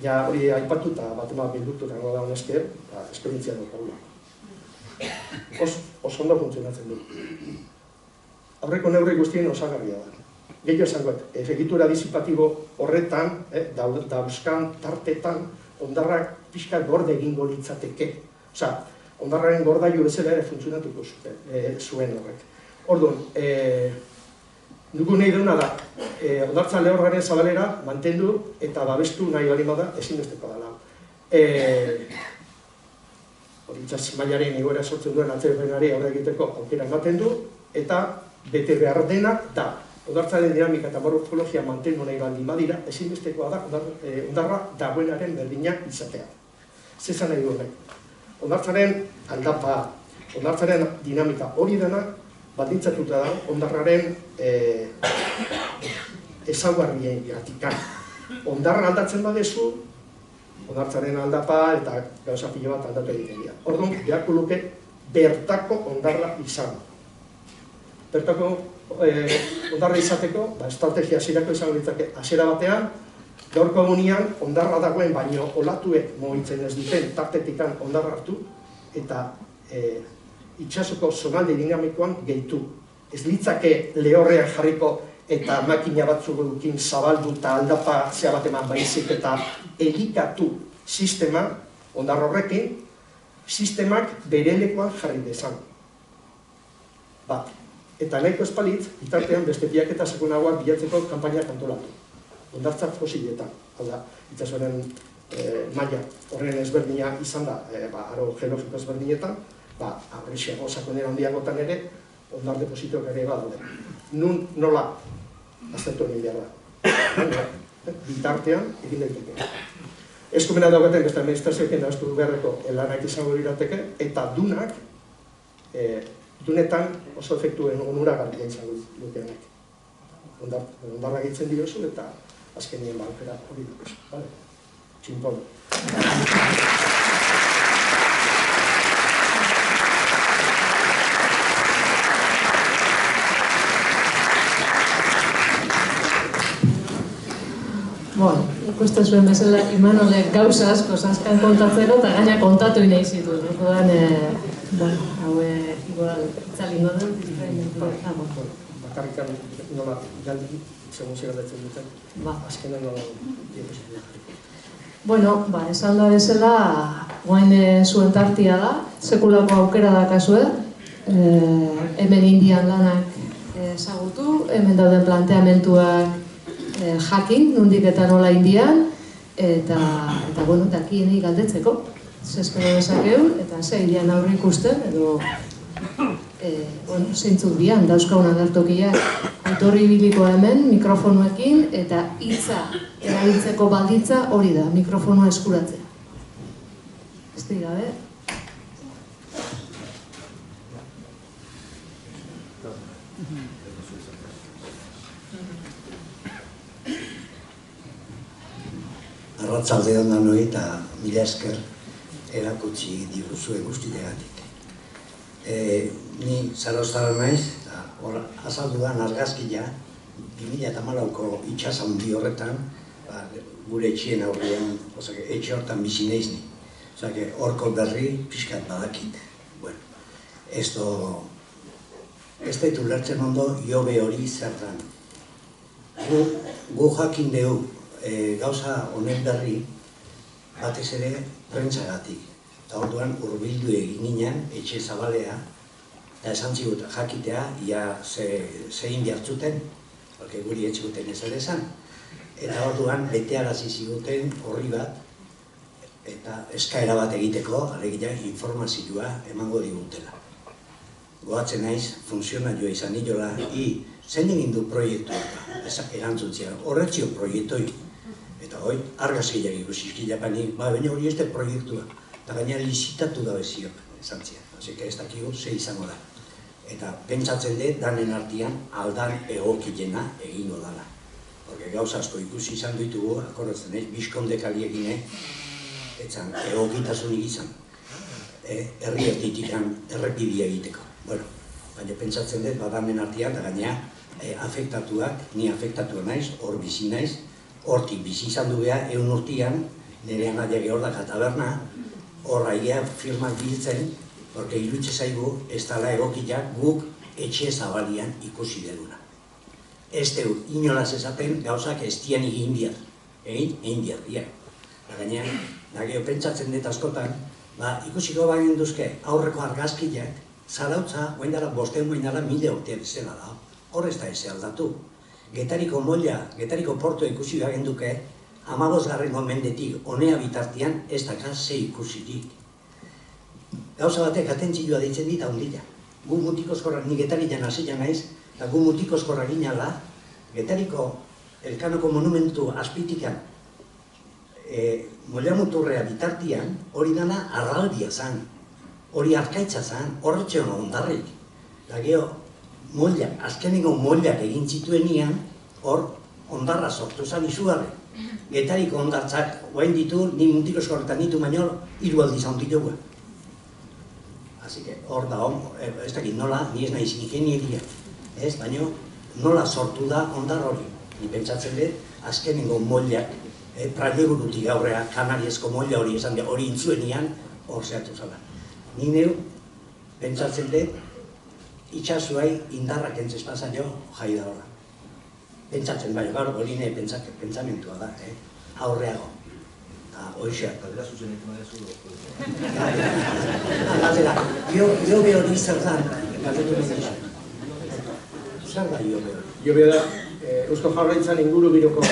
Ja hori aipatuta bat bildutu dago da honesker, esperientzia daukagula. Oso ondo funtzionatzen du. Aurreko neurri guztien osagarria da. Gehiago esangoet, egitura disipatibo horretan, dauzkan tartetan, ondarrak pixka gorde egingo litzateke. Osa, ondarraren gordailu bezala ere funtzionatuko zuen horrek. Orduan, dugu nahi duna da, ondartza lehorraren zabalera mantendu eta babestu nahi bali bada ezinbesteko dela. Itxas mailaren igoera sortzen duen atzerapenari aurre egiteko aukera ematen du, eta bete behar dena da. Ondartzaren dinamika eta morfologia mantendu nahi baldin badira, ezinbestekoa da ondarra dagoenaren berdina izatea. Zezan nahi du honek. Ondartzaren aldapa, ondartzaren dinamika hori dena, baldintzatuta da ondarraren ezaugarrien gatikan. Ondarra aldatzen badezu, ondartzaren aldapa eta gauza pilo bat aldatu egiten dira. Orduan, beharko luke bertako ondarra izan. Bertako ondarra izateko, estrategia hasierako izango ditzake hasiera batean, gaurko egunean ondarra dagoen baino olatuek mugitzen ez duten tartetikan ondarra hartu eta itsasoko zonalde dinamikoan gehitu. Ez litzake lehorrean jarriko eta makina batzuekin zabaldu eta aldapa zea bat eman baizik eta elikatu sistema, ondarra horrekin, sistemak berelekoan jarri dezan. Bat. Eta nahiko espalitz, bitartean beste biaketa sakonagoak bilatzeko kanpainak antolatu. Ondartza fosiletan. Hau da, itsasoaren maila horren ezberdina izan da, aro geologiko ezberdinetan, agresiago sakonera handiagotan ere, ondar depositoak ere badaude. Nun nola aztertu egin behar da. Bitartean egin daiteke. Eskumena daukaten beste administrazioekin daztu beharreko lanak izango lirateke, eta dunetan oso efektuen onuragarria izango dutenek. Ondarra gehitzen diozu eta azkenien aukera hori dukoz. Txinpon. Bueno, ikusten zuen bezala Imanolek gauza asko zaskan kontatzeko eta gaina kontatu nahi zituen. Orduan, haue igual itzali noden, bakarrikan nola galdi, segun zigarretzen duten, azkenan nola diapositia. Bueno, esan da bezala, guain zuen tartia da, sekulako aukera da kasue, hemen indian lanak ezagutu, hemen dauden planteamentuak jakin, nondik eta nola indian, eta dakienei galdetzeko, zespero dezakeu, eta ze irian aurre ikusten, edo zeintzuk dian, dauzkauna gertokiak, autorri biliko hemen, mikrofonoekin, eta hitza erabiltzeko balditza hori da, mikrofonoa eskuratzea. Ez dira, Arratsalde on danoi eta mila esker. erakutsi diguzue guztiagatik. Ni Zaroztarra naiz, hor azaldudan argazkia, 2014ko itxas handi horretan, gure etxien aurrean, etxe hortan bizi naiz ni. Horko berri pixkat badakit. Bueno, ez daitu lertzen ondo jobe hori zertan. Gu jakin dugu gauza honen berri batez ere prentsagatik. Eta orduan hurbildu egin ginen etxe zabalea eta esan zigut jakitea ia zein jartzuten, guri etxeguten ez ere esan. Eta orduan betearazi ziguten horri bat eta eskaera bat egiteko, alegia informazioa emango digutela. Goatzen naiz, funtzionarioa izan nilola, zein egin du proiektua, erantzuntzia, horretzio proiektoi. Eta hoi, argazkiak ikusi japanik, baina hori ez da proiektua. Eta gaina lizitatu da beziok, esan zian. Asika ez dakigu, ze izango da. Eta pentsatzen dut, danen artian, aldan egokilena egingo dala. Porque gauza asko ikusi izan ditugu, akordatzen naiz, bizkondekaliekin, etzan egokitasunik izan. Herrietikan errepidea egiteko. Bueno, baina pentsatzen dut, badamen artian, eta gaina afektatuak, ni afektatua naiz, hor bizi naiz, hortik bizi izan du beha, 100 urtean, nire anaiak hor daka taberna, hor aigea firmak biltzen, porque irutxe zaigu, ez dala egokiak guk etxe zabalian ikusi deluna. Ez deu, inolaz esaten, gauzak ez dian egin bihar, egin bihar dian. Gaina, nageo pentsatzen dut askotan, ikusiko baino duzke, aurreko argazkiak, zarautza, guaindara, 1000 urtean zela da. Hor ez da ez aldatu. Getariko molla, Getariko porto ikusi bagen duke, 15. mendetik honea bitartian ez dakaz ze ikusirik. Gauza batek atentzioa deitzen dit handila. Gu mutikozkorrak, ni Getarian hasia naiz, eta gu mutikozkorrak ginala, Getariko Elkanoko monumentu azpitikan molla muturrea bitartian, hori dana arraldia zan, hori arkaitza zan, horretxe hona ondarrik. Eta geho, azkeneko mollak egin zituenian, hor ondarra sortu zan izugarri. Getariko ondartzak guain ditu, ni mutikozkorretan ditu baino, 3 aldiz handitua. Así que hor da, ez dakit nola, ni ez naiz ingenieria, ez, baino nola sortu da ondar hori. Ni pentsatzen dut, azkeneko mollak, Praiegurutik aurrea, Kanariezko molla hori esan dut, hori intzuenian, hor zehatu zala. Ni neu, pentsatzen dut, itxasuai indarrak entzez pasan jo, jai da horra. Pentsatzen, baina gaur, hori ne pentsamentua da, aurreago. Eta hoxeak. Galdera zuzenetu nahi zu. Galdera, jo beho hori zer da, galdetu nahi zu. Zer da jo beho? Jo beho da, Eusko Jaurlaritzan inguru biroko,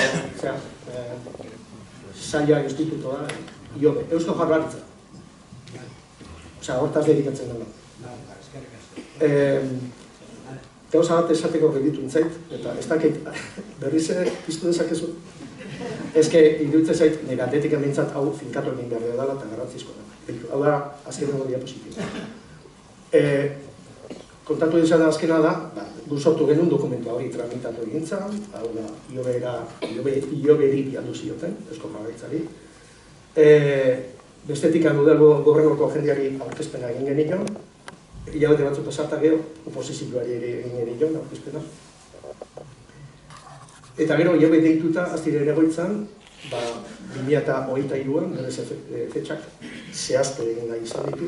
saia instituto da, Iobe, Eusko Jaurlaritza. Hortaz dedikatzen dena. Gauza bat esateko gelditu nintzait, eta ez dakit berriz piztu dezakezu. Ezke, iruditzen zait, nire atletik emintzat hau finkatu egin behar dela eta garrantzizko da. Hau da, azkeneko diapositiba. Kontatu izan azkena da, gu sortu genuen dokumentua hori tramitatu egintzan, hau da, Ioberi bialdu zioten, Eusko Jaurlaritzari. Bestetik handu gobernoko jendeari aurkezpena egin genion, hilabete batzuk pasata gero, oposizioari ere egin genion aurkezpena. Eta gero, Iobe deituta, aztire ere goitzan, 2023an, bere fetxak, zehazte egin nahi izan ditu,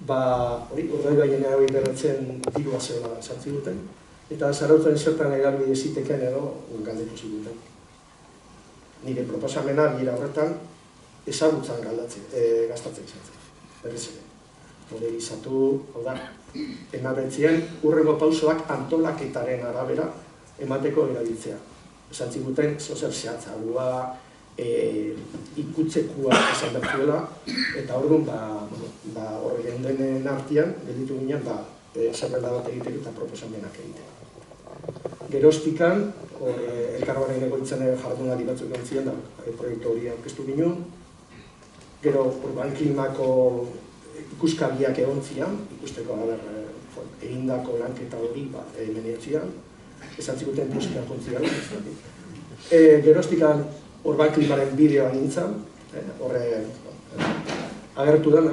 urdai baina hori berretzen dirua zela zantzi duten, eta zarautzen zertan erabide ziteken edo galdetu ziguten. Nire proposamena bira horretan ezagutzan gastatzen izan zen, berriz ere. Modelizatu, hau da, emabetzien urrengo pausoak antolaketaren arabera emateko erabiltzea. Esan ziguten, zozer zehatza, ikutzekua esan bertuela, eta orduan, horren denen artian, gelditu ginen, zerrenda bat egiteko eta proposamenak egiteko. Geroztikan, elkargoaren egoitzen jardunari batzuk entzien, proiektu hori aurkeztu ginen, gero urban klimako ikuskagiak egon zian, ikusteko egindako lanketa hori menetzian, esan ziguten musikan jontzian. Geroztikan urban klimaren bideoa nintzen, horre agertu dana,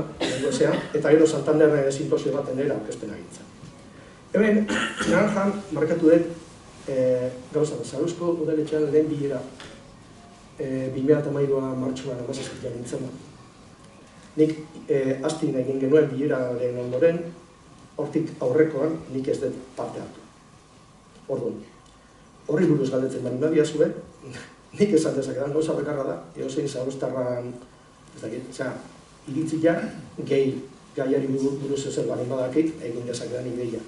eta gero Santander sinposio baten ere aurkezpen agintzen. Hemen, naranjan, markatu dut, gauza, Zarauzko udaletxean lehen bilera 2008a martxuan amazazkian nintzen da. Nik hastin egin genuen bileraren ondoren, hortik aurrekoan nik ez dut parte hartu. Orduan, horri buruz galdetzen bani badia zuen, nik esan dezakedan gauza bekarra da, edozein Zarauztarran, ez dakit, iritzia gehi gaiari buruz ezer bani badakit, egin dezakedan ideia.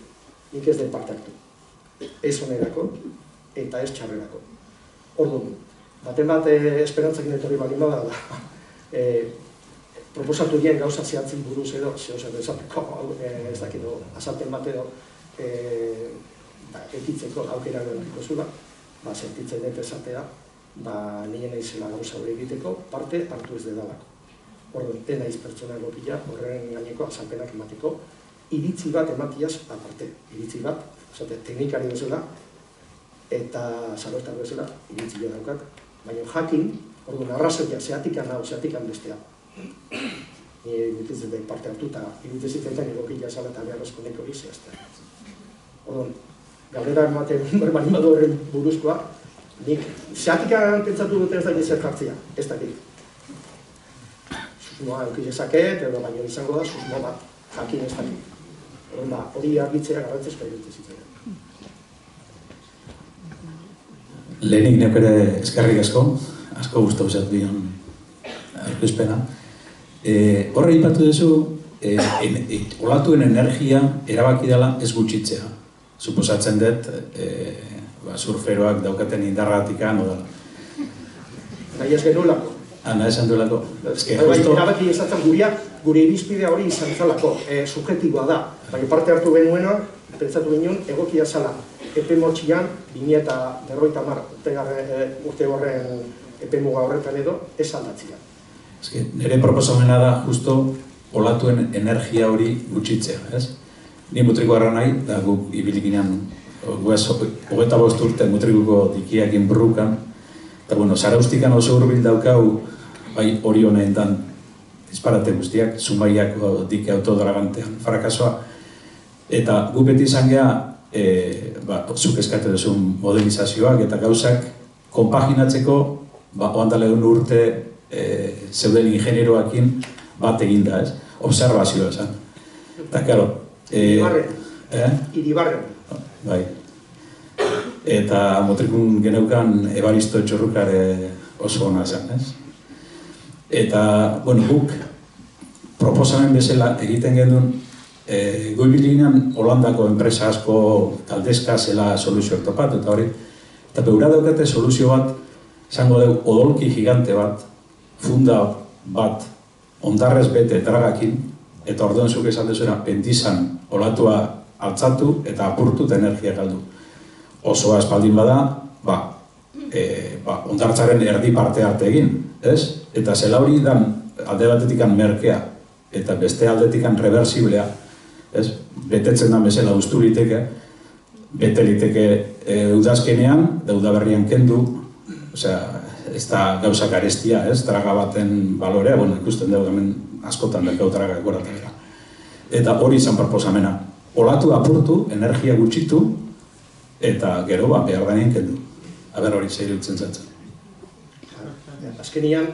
Nik ez dut parte hartu. Ez onerako eta ez txarrerako. Orduan, baten bat esperantzakin etorri bali bada da, proposatu dien gauza zehatzen buruz edo, esateko, ez dakido, azalpen bat edo, ekitzeko aukera gerakiko zula, sentitzen dut esatea, nien naizela gauza hori egiteko, parte hartu ez dedalako. Orduan, naiz pertsona egokila, horren gaineko azalpenak emateko, iritzi bat ematiaz aparte, iritzi bat, teknikari bezala, eta Zarauztar bezala, iritzi daukat, baina jakin, orduan, arrazoia, zeatikan hau, zeatikan bestea. Ni egiten dut parte hartu eta egiten zitetan egokila zala eta beharrezko neko hori zehaztea. Orduan, galera ematen berbali badu horren buruzkoa, nik zeatikan pentsatu dute ez dakit zer jartzea, ez dakit. Susmoa eukilezaket, edo baino izango da, susmo bat, jakin ez dakit. Orduan, hori argitzea garrantzezkoa egiten zitetan. Lehenik neuk ere eskerrik asko gustau zait bion aurkezpena. Horre ipatu duzu, olatuen energia erabaki dela ez gutxitzea. Suposatzen dut, surferoak daukaten indarratikan, odala. Nahi ez genuelako. Nahi esan duelako. Erabaki esatzen gure irizpidea hori izan zalako, subjektiboa da. Baina parte hartu genuena, pentsatu genuen, egokia zala. Epe motxian, 2050 urte horren epe muga horretan edo, ez aldatzea. Nire proposamena da, justo, olatuen energia hori gutxitzea, ez? Ni mutriko harra nahi, da guk ibilikinean, 25 urte mutrikuko dikiakin burrukan, eta bueno, Zaraustikan oso hurbil daukau, bai hori honean dan, disparate guztiak, Zumaiak dike autodragantean frakasoa, eta gu beti izan geha, zuk eskatu duzun modelizazioak eta gauzak konpaginatzeko oandale urte zeuden ingenieroakin bat eginda, ez? Observazioa esan. Eta, karo... Iribarren. Bai. Eta motrikun geneukan Ebaristo Txurrukare oso hona esan, ez? Eta, bueno, guk proposamen bezala egiten genuen goibilinean Holandako enpresa asko taldezka zela soluzioak topatu eta hori. Eta beura daukate soluzio bat, izango dugu odolki gigante bat, funda bat, ondarrez bete dragakin, eta orduan zuk esan dezuna pentizan olatua altzatu eta apurtu eta energia galdu. Osoa espaldin bada, ondartzaren erdi parte arte egin, ez? Eta zela hori dan alde batetikan merkea, eta beste aldetikan reversiblea, ez? Betetzen da bezala ustu liteke, bete liteke udazkenean, da udaberrian kendu, osea, ez da gauzak arestia, ez? Traga baten balorea, bueno, ikusten dugu hemen askotan dakau traga goratela. Eta hori izan proposamena. Olatu apurtu, energia gutxitu, eta gero behar denien kendu. Aber hori zeir utzen zatzen. Azkenian,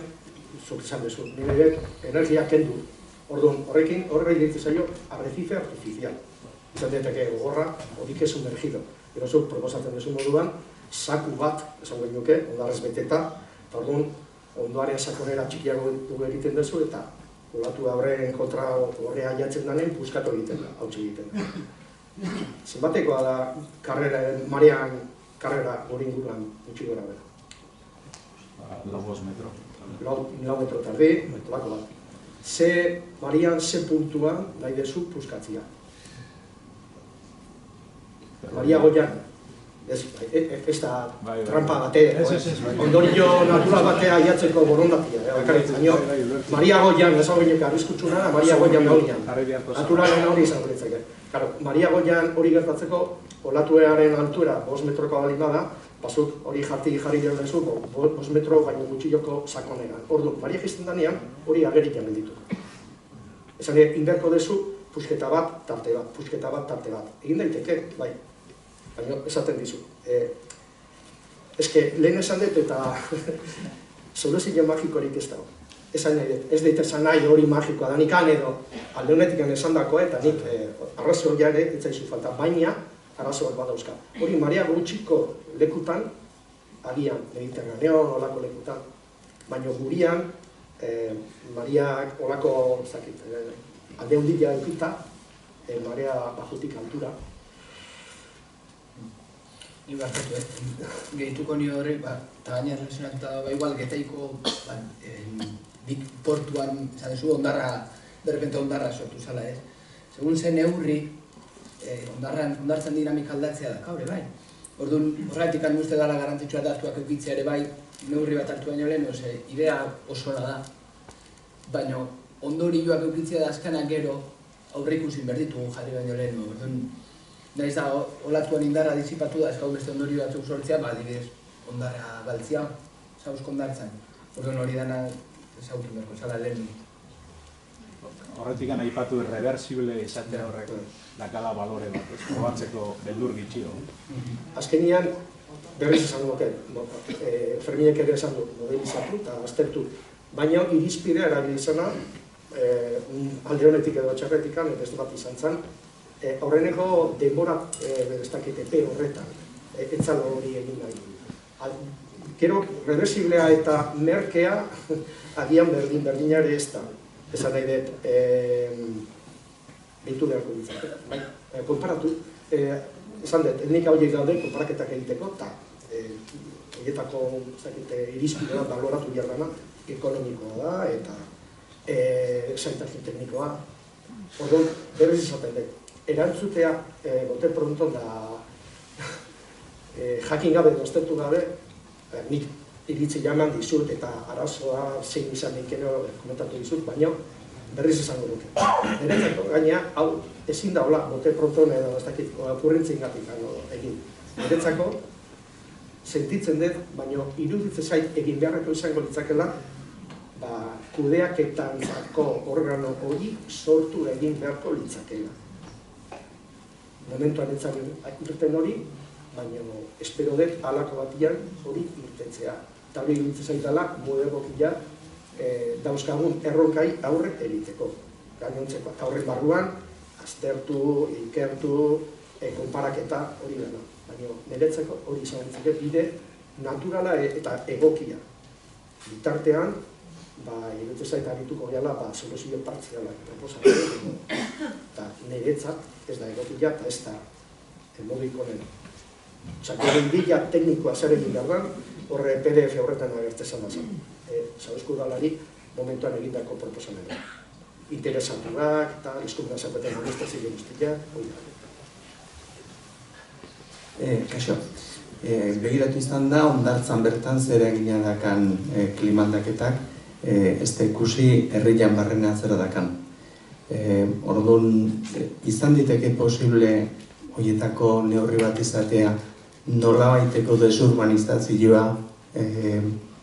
zuk esan bezu, nire energia kendu. Orduan, horrekin, horrega iritzi zailo, arrecife artificial. Izan dieteke gogorra, horik ez sumergido. Gero zuk proposatzen duzu moduan, saku bat, esan guen nuke, ondarrez beteta, eta orduan, ondoaren sakonera txikiago dugu egiten duzu, eta olatu horren kontra horrea jatzen danen, puskatu egiten da, hautsi egiten da. Zenbatekoa da, marean karrera hori inguruan gutxi gora bera. Lau metro. Lau metro tardi, metolako bat. Marian, ze puntua nahi dezu puskatzia. Maria Goian, ez da trampa batea, ondorio natural batea iatzeko borondatia. Maria Goian, ez hau ginek arriskutxuna, Maria Goian behoian. Naturalen hori izan guritzake. Maria Goian hori gertatzeko, olatuearen altuera 5 metroko balin bada, bazuk hori jarri dira dezu, 5 metro baino gutxiloko sakonean. Ordu, Maria jizten danean, hori agerikan gelditu. Esan ere, inberko dezu, pusketa bat, tarte bat, pusketa bat, tarte bat. Egin daiteke, bai, baina esaten dizu. Lehen esan dut eta soluzio magikorik ez dago. Esan nahi dut, ez dut esan nahi hori magikoa da, nikan edo alde honetik esan dakoa eta nik arrazo jare ez zaizu falta, baina arazoak badauzka. Hori Maria Gutxiko lekutan, agian, Mediterraneo olako lekutan, baina gurian, Mariak olako, alde hundia eukita, Marea bajutik altura. Ni barkatu, gehituko ni horre, eta gaina erlazionatuta dago, igual Getaiko bik portuan, esan dezu, ondarra, berrepente ondarra sortu zala, ez? Segun zen neurri, ondartzen dinamika aldatzea da, kaure, bai? Orduan, horretik uste dara garrantzitsua datuak eukitzea ere bai, neurri bat hartu baino lehen, idea oso da, baina ondorioak eukitzea da azkanak gero aurreikusin berditugu jarri baino lehen. Orduan, nahiz da, olatuan indarra disipatu da, eskau beste ondorio batzuk sortzea, adibidez, ondarra galtzia, zauzko ondartzan. Orduan hori dana ezagutu berko, zala lehen. Horretik aipatu irreversible izatea horrek dakala balore bat, probatzeko beldur gitxio. Azkenian, berriz esan duke, Ferminek ere esan du, modelizatu eta aztertu, baina irizpidea erabilizana, alde honetik edo txarretikan, ez bat izan zen, aurreneko denbora bereztakit epe horretan, etzalo hori egin nahi. Gero, reversiblea eta merkea, agian berdinare ez da. Esan nahi dut, behitu beharko ditzak. Konparatu, esan dut, nik hauek daude konparaketak egiteko, eta horietako irizpide bat baloratu behar dana, ekonomikoa da, eta zaitasun teknikoa. Orduan, berriz izaten dut, erantzutea, bote pronto da, jakin gabe, doztetu gabe, nik iritzi jaman dizut eta arazoa zein izan ikeno komentatu dizut, baina berriz esango duke. Niretzako gaina, hau ezin da hola, bote pronton edo ez dakit, okurrentzien gatik egin. Niretzako, sentitzen dut, baina iruditzen zait egin beharreko izango litzakela, kudeaketantzako organo hori sortu egin beharko litzakela. Momentuan irten hori, baina espero dut halako batian hori irtetzea. Eta hori iruditzen zaitala, modergokia dauzkagun erronkai aurre egiteko. Gainontzeko, aurre barruan, aztertu, ikertu, konparaketa hori dena. Baina niretzako hori izan ditzake bide naturala eta egokia. Bitartean, iruditzen zaita arituko gehala, soluzio partzialak proposatzen. Eta niretzat ez da egokia eta ez da modiko nena. Gero idea teknikoa zer egin behar da, horre PDF horretan agertezan da zen. Zauzko udalari momentuan egindako proposamena. Interesatuak eta eskumena zapeten administrazio guztiak, hori da. Kaixo, begiratu izan da, ondartzan bertan zer egina dakan klimaldaketak, ez da ikusi herrian barrena zera dakan. Orduan, izan diteke posible horietako neurri bat izatea nola baiteko desurbanizazioa,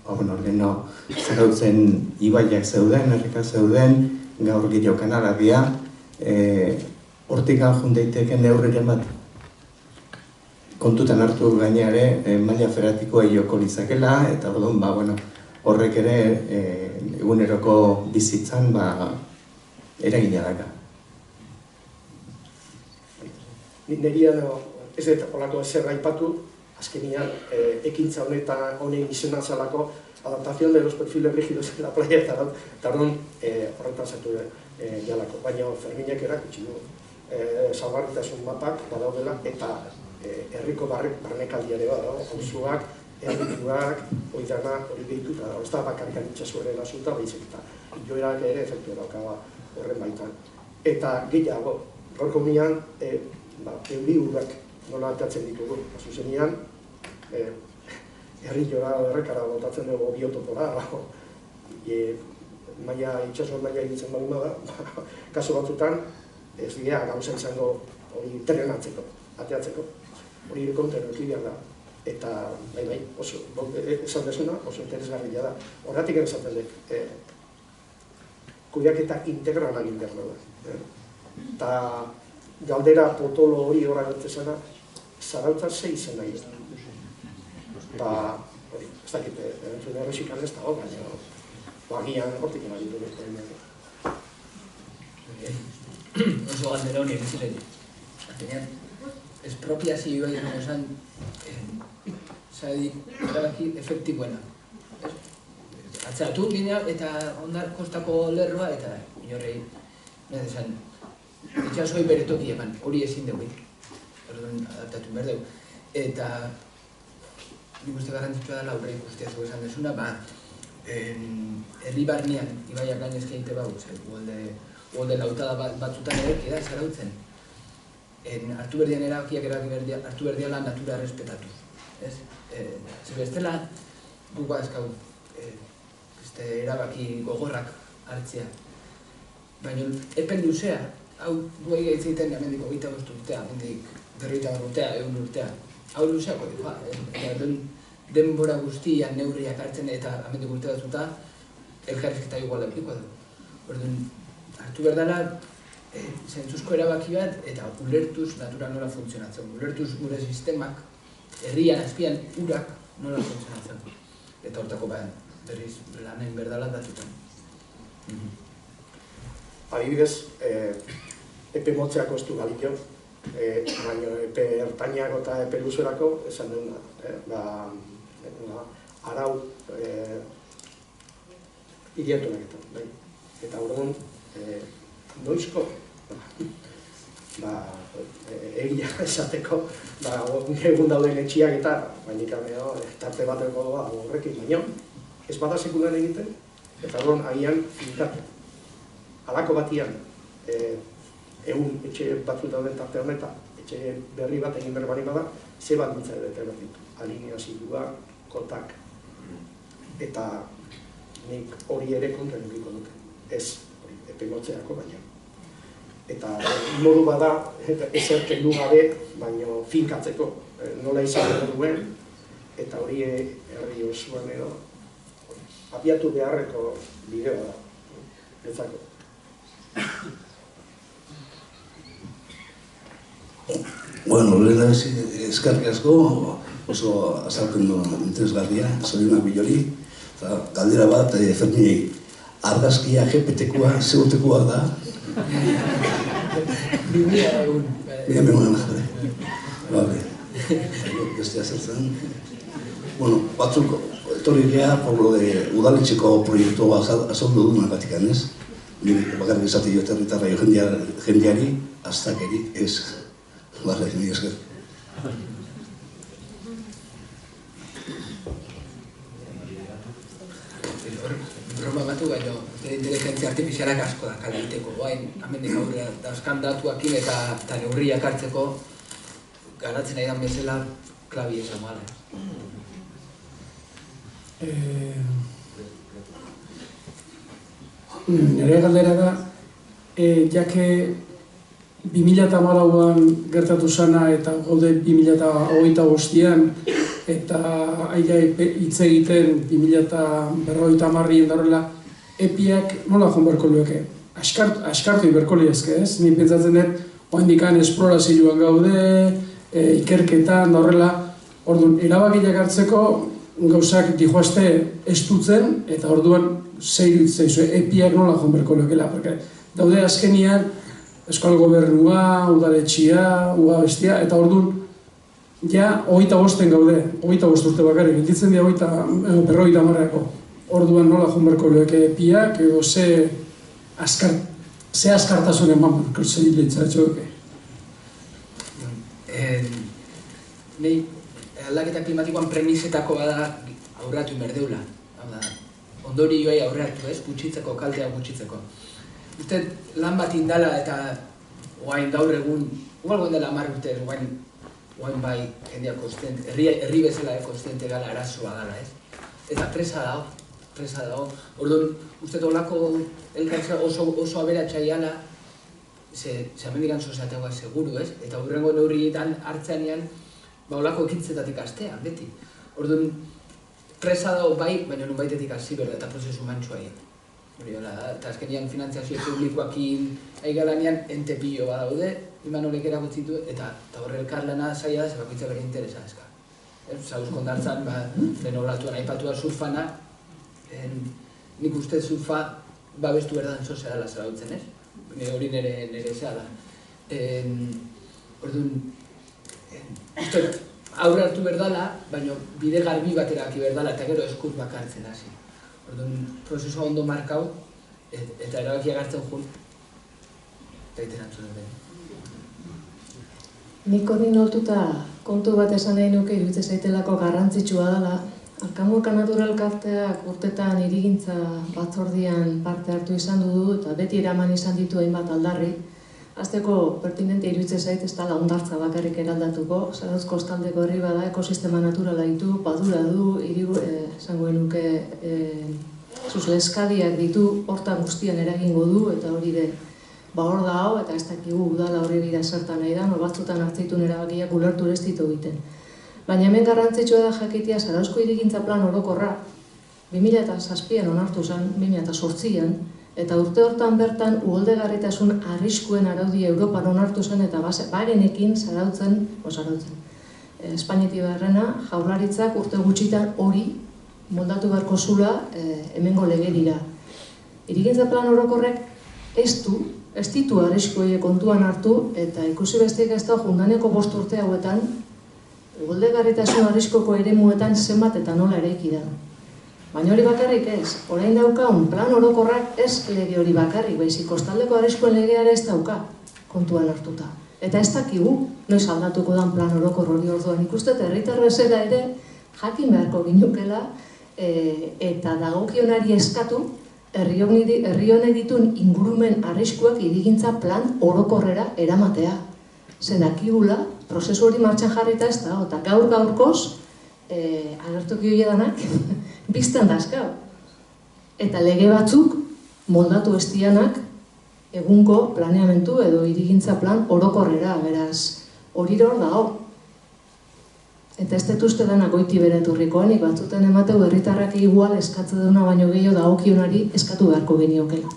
leheno zarautzen ibaiak zeuden, erreka zeuden, gaur gero kanala dira, hortik jun daiteke neurriren bat kontutan hartu gaineare maila feratikoa joko litzakela, eta horrek ere eguneroko bizitzan eragina daka. Nerian ez dut olako ezer gaipatu, azkenian ekintza honen izena zalako adaptación de los perfiles rígidos en la playa eta horretan zaitu jalako. Baina Ferminek erakutsi du, zabarritasun mapak badaudela eta herriko barnekaldiare badago, hauzuak, herrituak, oidana hori behituta dago. Ez da bakarrikan itxasuaren asunta, baizik eta joerak ere efektu eraukaba horren baitan. Eta gehiago, gaurko unian, euri urrak nola atatzen ditugu. Zuzenean, herriora errekara botatzen dugu biotopora, itxasoan maila egitzen baguna da, kasu batzutan, ez dira gauza izango hori terrenatzeko, ateatzeko, hori konten eukidea da. Eta, oso, esan desuna, oso interesgarria da. Horretik esaten dut, kudeaketa integrala egin behar da. Eta galdera potolo hori horra gertzezana, Zarautza ze izan nahi da. Eta, ez dakit, erantzun errexikan ez dago, baina agian hortik egin dut. Oso galdera honi egin ziren. Espropiazioa izango zen, erabaki efektiboena. Atzeratu ginea eta ondar kostako lerroa eta inorrei, nahi zen, itxasoi bere toki eman, hori ezin dugu. Adaptatu behar dugu. Eta nik uste garrantzitsua dela aurre ikustea zugu esan desuna, herri barnean, ibaiak gainezke egite bau, uolde lautada batzutan ere, keda zarautzen. Hartu berdian erabakiak hartu berdiala natura respetatu. Zer bestela, guk bazkau erabaki gogorrak hartzea. Baina epen luzea, hau duai gaitzeiten hemendik 25 urtea, hemendik 50 urtea, 100 urtea. Hau luzeako, denbora guztian neurriak hartzen eta hemendik urte batzuta elkarrizketa igual eukiko du. Orduan, hartu berdala zentzuzko erabaki bat eta ulertuz natura nola funtzionatzen. Ulertuz gure sistemak, herrian azpian urak nola funtzionatzen. Eta hortako berriz lanen berdala datutan. Adibidez, epe motzeako ez du galiko, baina epe ertainako eta epe luzerako esan duna, arau higiatunak eta orduan noizko egia esateko egun dauden etxiak eta baina tarte bateko horrekin baino ez bada sekulan egiten eta orduan agian finkatu. Halako batian egun etxe batzut dauden tarte honetan etxe berri bat egin behar bari bada ze bat dutza bete behar ditu. Alineazioa, kotak eta nik hori ere kontra nukiko dute. Ez epe motzeako baina. Eta modu bada ezer kendu gabe, baina finkatzeko nola izan behar duen, eta hori herri osoan edo abiatu beharreko bideoa da. Ezako. Bueno, lehen eskarrik asko, oso azalpen du interesgarria, zorionak bilori, eta galdera bat, Ferminei, argazkia GPT-koa, zegotekoa da? Bimila egun. Vale. Bestea zertzen. Bueno, batzuk, etorri gea, por lo de udaletxeko proiektua azaldu duna gatikan, ez? Bakarrik esate jo territarra jo jendeari, aztakerik ez. Vale, ni esker. Broma batu baino, inteligentzia artifizialak asko da kala egiteko, guain, hemendik aurrera dauzkan datuakin eta neurriak hartzeko garatzen nahi dan bezala klabi esan gala. Nire galdera da, jake 2014an gertatu zana eta gaude 2025an eta hitz egiten 2050 horrela epiak nola joan beharko lueke? Askartu beharko liezke, ez? Ni pentsatzen dut, oaindikan esplorazioan gaude, ikerketan horrela, orduan, erabakiak hartzeko gauzak dijoazte estutzen eta orduan zeiru itzaizu, epiak nola joan beharko luekela, porque daude azkenian Euskal Gobernua, udaletxia, bestia, eta orduan, ja, 25 gaude, 25 urte bakarrik, gelditzen dira 50 marrako. Orduan nola joan beharko lueke epiak, edo ze askartasun eman beharko zehiletza etxoke. Nei, aldaketa klimatikoan premisetako bada aurratu inberdeula. Ondorioei aurratu, ez? Gutxitzeko, kaltea gutxitzeko. Uste lan bat indala eta oain gaur egun, igual goen dela 10 urte, oain bai jendea konstente, herri bezala konstente gala arazoa gala, ez? Eta presa dago. Orduan, uste olako elkartzea oso aberatxaiala, ze amendikan soziategoa seguru, ez? Eta hurrengo neurrietan hartzeanean, olako ekintzetatik astean, beti. Orduan, presa dago bai, baina nun baitetik hasi berda eta prozesu mantxua egin. Eta azkenian finanziazio publikoakin aigalanean ente pilo badaude, Imanolek erakutsi ditu, eta horre elkarlana zaila da, bakoitza bere interesa eska. Zauz kondartzan, lehen olatuan aipatua surfana, nik uste surfa babestu berdan soziala zarautzen, ez? Hori nire zela. Orduan, aurre hartu berdala, baina bide garbi bat eraki berdala, eta gero eskur bakartzen hasi. Orduan, prozesua ondo markau, eta erabakia gartzen jun, eta iten antzun den. Nik hori nortuta kontu bat esan nahi nuke iruditzen zaitelako garrantzitsua dela. Arkamurka Naturalkarteak urtetan hirigintza batzordian parte hartu izan du eta beti eraman izan ditu hainbat aldarri. Hasteko pertinente iruditzen zait ez dela hondartza bakarrik eraldatuko, Zarautz kostaldeko herri bada, ekosistema naturala ditu, padura du, esango nuke zuzleskadiak ditu, hortan guztian eragingo du eta hori de hor da hau, eta ez dakigu udala hori bida zertan nahi da, batzutan hartzitun erabakiak ulertu ez ditu egiten. Baina hemen garrantzitsua da jakitea Zarauzko hirigintza plan orokorra 2007an onartu zen, 2008an, eta urte hortan bertan uholdegarritasun arriskuen araudia Europan onartu zen eta bagenekin Zarautzen, Espainetik berrena, Jaurlaritzak urte gutxitan hori moldatu beharko zula hemengo legerira. Hirigintza plan orokorrek ez ditu arriskoiek kontuan hartu eta ikusi besteik ez da jundaneko 5 urte hauetan uholdegarritasun arriskoko eremuetan zenbat eta nola eraiki da. Baina hori bakarrik ez, orain daukaun plan orokorrak ez lege hori bakarrik, baizik kostaldeko arriskoen legeara ez dauka kontuan hartuta. Eta ez dakigu noiz aldatuko dan plan orokor hori orduan. Ikustet herritar bezala ere jakin beharko ginukela eta dagokionari eskatu herri honek ditun ingurumen arriskuak hirigintza plan orokorrera eramatea. Zen dakigula, prozesu hori martxan jarrita ez da, eta gaur-gaurkoz agertuko danak biztan dazkau. Eta lege batzuk moldatu ez dianak egungo planeamentu edo hirigintza plan orokorrera, beraz, hori hor da hau. Eta ez dut uste denak goiti bereturrikoanik, batzuten emateu herritarrak igual eskatzen duna baino gehiago dagokionari eskatu beharko geniokela.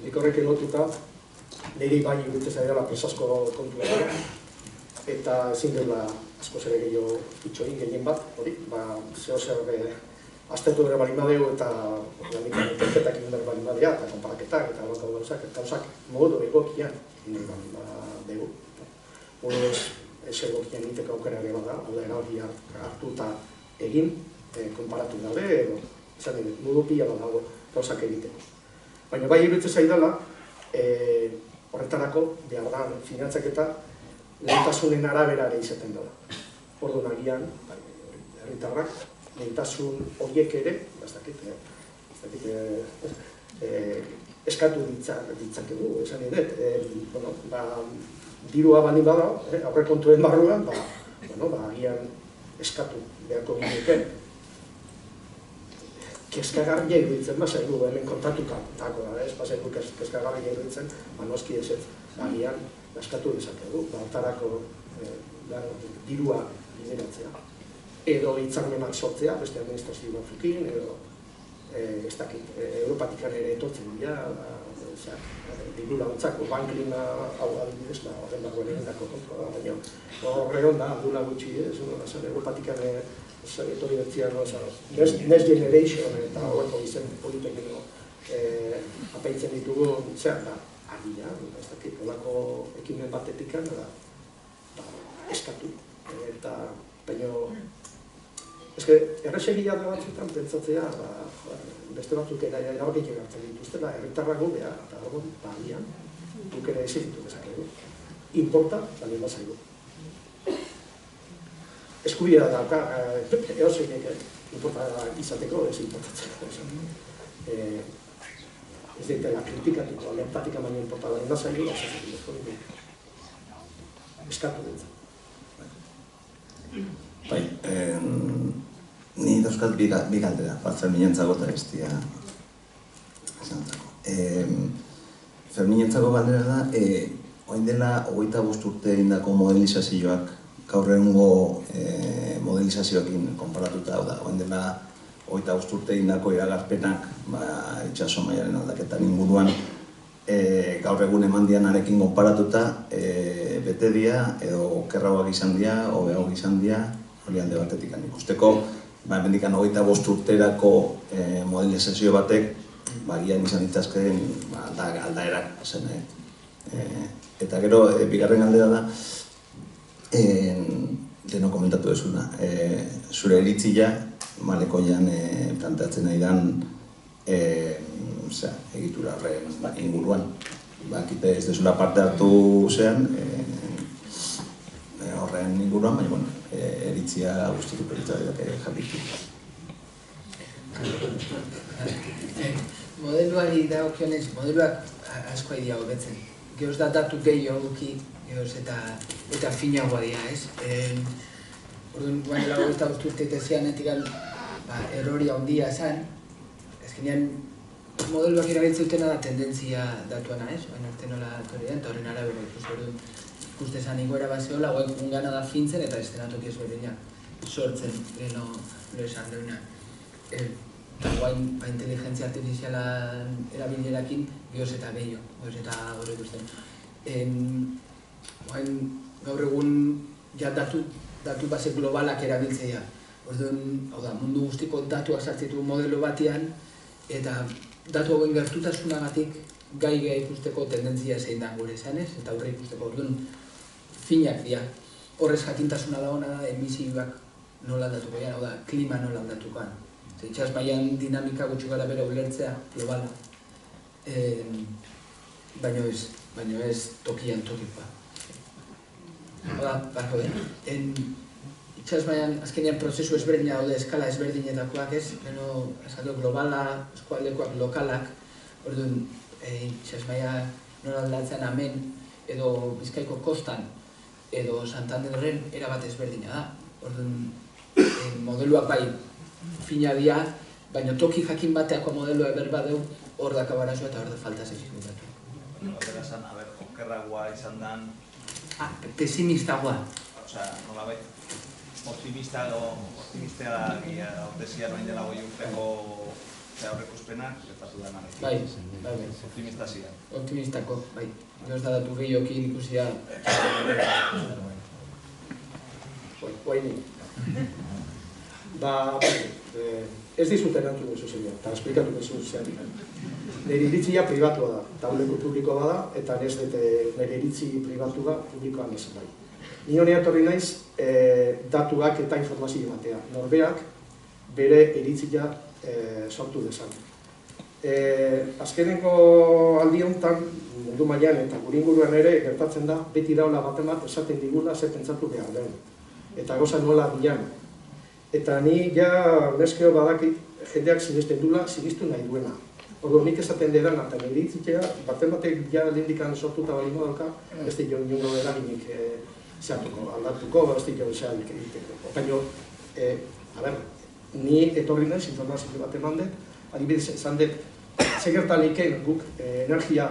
Nik horrekin lotuta, niri bai iruditzen zaidala presazko kontua da, eta ezin dela askoz ere gehiago itxoin gehien bat, hori, zeo zer aztertu bere balin badeu eta interpretak egin bere balin badea, eta konparaketak eta gauzak modu egokian egin balin badeu. Ez egokian egiteko aukera ere bada, erabaki hartu eta egin, konparatu gabe, edo, izan dira, modu pila bat dago gauzak egiteko. Baina bai iruditzen zaidala, horretarako, behar da, finantzaketa lehentasunen arabera ere izaten dela. Orduan agian, herritarrak, lehentasun horiek ere, eskatu ditzakegu, esan dut, dirua baldin bada, aurrekontuen barruan, agian eskatu beharko ginuke. Kezkagarria iruditzen, zaigu hemen kontatuko da, ez zaigu kezkagarria iruditzen, noski ez agian eskatu dezakegu, hartarako dirua bideratzea. Edo hitzarmenak sortzea, beste administrazio batzukin, edo ez dakit, Europatikan ere etortzen dira, diru laguntzak, banklina hau adibidez, horren dagoen egindako kontua, baina horregon da, dula gutxi, Europatikan etorri bertzian, Next Generation eta horreko izen politekiko apaitzen ditugu, zer da, agia, ez dakit, holako ekimen batetikan, eskatu, eta, baina, erresegia da batzutan pentsatzea, beste batzuk erabakik egartzen dituztela, herritarrak gobea, eta horregon, agian, duk ere ezin ditu bezakegu. Importa, baldin bazaigu. Eskubidea dauka, eoseik importa izateko, ez importatzeko. Ez daitela kritikatuko, alertatika baino importa baldin bazaigu, eskatu dut. Bai, ni dauzkat bi galdera, bat Ferminentzako eta bestia esantzako. Ferminentzako galdera da, orain dela 25 urte egindako modelizazioak gaur egungo modelizazioekin konparatuta, hau da, orain dela 25 urte indako iragarpenak itsaso mailaren aldaketan inguruan gaur egun eman dianarekin konparatuta bete dira edo okerragoak izan dira, hobeagoak izan dira, hori alde batetik ikusteko, hemendikan 25 urterako modelizazio batek gian izan ditzazkeen aldaerak zen. Eta gero, bigarren aldera da, deno komentatu dezuna, zure iritzia, Malekoian planteatzen nahi dan egitura horren inguruan. Bakite ez dezula parte hartu zean, horren inguruan, baina, iritzia guztitu peritzaileak jarritu. Modeluari dagokionez, modeluak asko dira hobetzen. Geroz da datu gehiago eduki, geroz eta finagoa dira, ez? Orduan, guain lago eta urteetan zianetik errori handia esan, ezkenean modeluak erabiltzutena da tendentzia datuana, ez? Baina arte nola torri da, eta horren arabera ikuste esan igoera bat zehola, guain ungana da fintzen eta estenatoki ezberdina sortzen, gero esan deuna. Eta guain inteligentzia artifiziala erabilerakin gehoz eta gehiago, gehoz eta horrek ikusten. Guain gaur egun ja datu base globalak erabiltzea. Orduan, mundu guztiko datuak sartzitu modelo batean, eta datu hauen gertutasunagatik gai ikusteko tendentzia zein da gure esanez, eta aurre ikusteko orduan finak dira. Horrez jakintasuna da hona da emisioak nola aldatuko dira, klima nola aldatukoan. Itxas mailan dinamika gutxi gara bera ulertzea globala, baino ez tokian tokikoa. Barko itxas mailan azkenean prozesu ezberdina daude eskala ezberdinetakoak ez, globala, eskualdekoak lokalak, orduan itxas mailan nola aldatzen hemen edo Bizkaiko kostan edo Santanderren erabat ezberdina da. Orduan modeluak bai fina dira, baina toki jakin bateako modeloa berbadeu hor dakabarazua eta hor da falta zezikutatu. Horrela esan, okerragoa izan dan... Pesimistagoa. Osea, nola bai, optimistea ortezia noin dela goi urteko aurreikuspenak gertatu denarekin. Bai. Optimista zian. Optimistako, bai. Gehoz da datu gehiokin ikusia... Guaini. Ez dizut erantzun duzu zegoa, eta esplikatu duzu zeatik. Nire iritzia pribatua da, tauleko publikoa da, eta nire iritzi pribatua publikoan ez bai. Ni honea etorri naiz datuak eta informazio batea. Norbeak bere iritzia sortu dezan. Azkeneko aldi honetan, mundu mailan eta gure inguruan ere gertatzen da, beti daula baten bat esaten digula zer pentsatu behar den. Eta gauza nola bilan. Eta ni ja neskeo badakit jendeak sinesten dula, sinistu nahi duena. Orduan nik esaten dedan, eta nire iritzia, baten batek ja lehendikan sortuta bali modalka, ez dik joan jongo eraginik aldatuko, ez dik joan zehanik egiteko. Baina, ni etorri naiz informazio bat eman dut, adibidez esan dut, segertan iken guk energia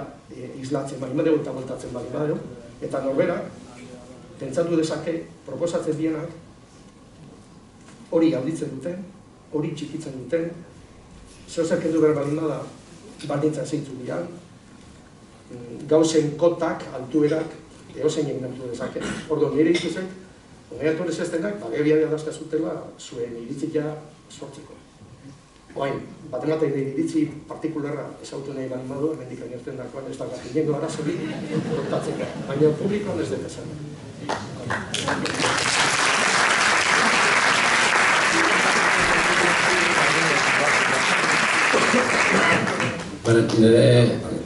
islatzen bali madeu eta voltatzen bali madeu, eta norberak, pentsatu dezake, proposatzen dienak, hori handitzen duten, hori txikitzen duten, zehozak edu behar balin da, baldintza zeintzu dira, gauzen kotak, altuerak, egozein egin hartu dezake. Orduan, nire ikuzek, ongeatu ez denak, bagebia dazka zutela, zuen iritzia sortzeko. Oain, baten nire iritzi partikularra ezautu nahi balin badu, hemendik anerten dakoan ez da gati jengo arazori, kontatzeko. Baina publikoan ez dut esan.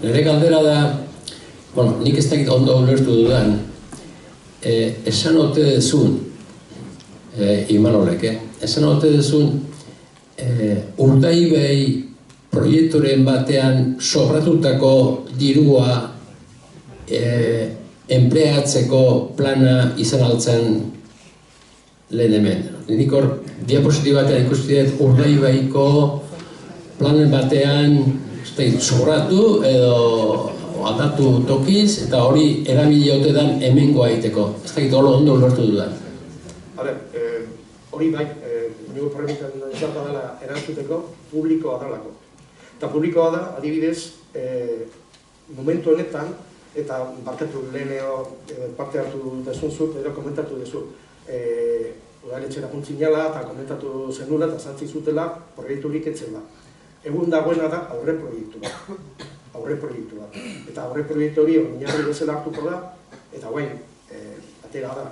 Nire galdera da, nik ez dakit ondo ulertu dudan, esan ote dezun, Imanolek, esan ote dezun, Urdaibai proiekturen batean sobratutako dirua enpleatzeko plana izan altzen lehen hemen. Nik hor diapositiba batean ikustiet Urdaibaiko planen batean sobratu edo aldatu tokiz eta hori erabili ote dan hemengoa egiteko. Ez dakit ondo ulertu dudan. Hori bai, inigo problemikan izarta dela erantzuteko, publikoa dalako. Eta publikoa da, adibidez, momentu honetan, eta barkatu leheneo parte hartu dezunzuk, edo komentatu dezu, udaletxera juntzinala eta komentatu zenula eta zantzi zutela proiekturik etzela. Egun dagoena da aurre proiektu bat. Eta aurre proiektu hori oinarri bezala hartuko da, eta guain, atera da,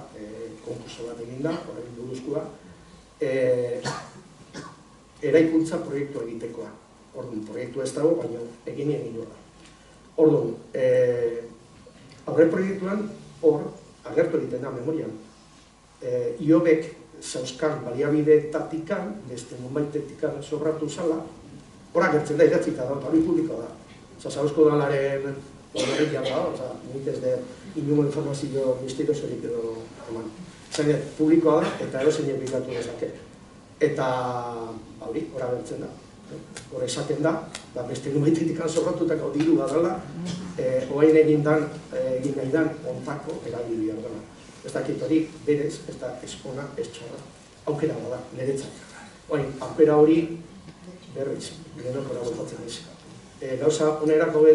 konkurso bat egin da, horrein buruzkoa, eraikuntza proiektu egitekoa. Orduan, proiektu ez dago, baina egin da. Orduan, aurre proiektuan hor, agertu egiten da memorian. Iobek zauzkan baliabidetatikan, beste nonbaitetikan sobratu zala, hor agertzen da, idatzita da, hori publikoa da. Zauzko dalaren horregia da, nik ez da inungo informazio misteriosorik edo eman. Zain, publikoa da, eta erozein eplikatu dezake. Eta, hori, hor agertzen da. Hor esaten da, beste nonbaitetikan sobratutak diru badala, oain egin nahi dan ontako erabilia dela. Ez dakit hori berez, ez da espona, ez txarra, aukera bada, niretzat. Oain, aukera hori berriz, denokora botatzen ez. Gauza, onerako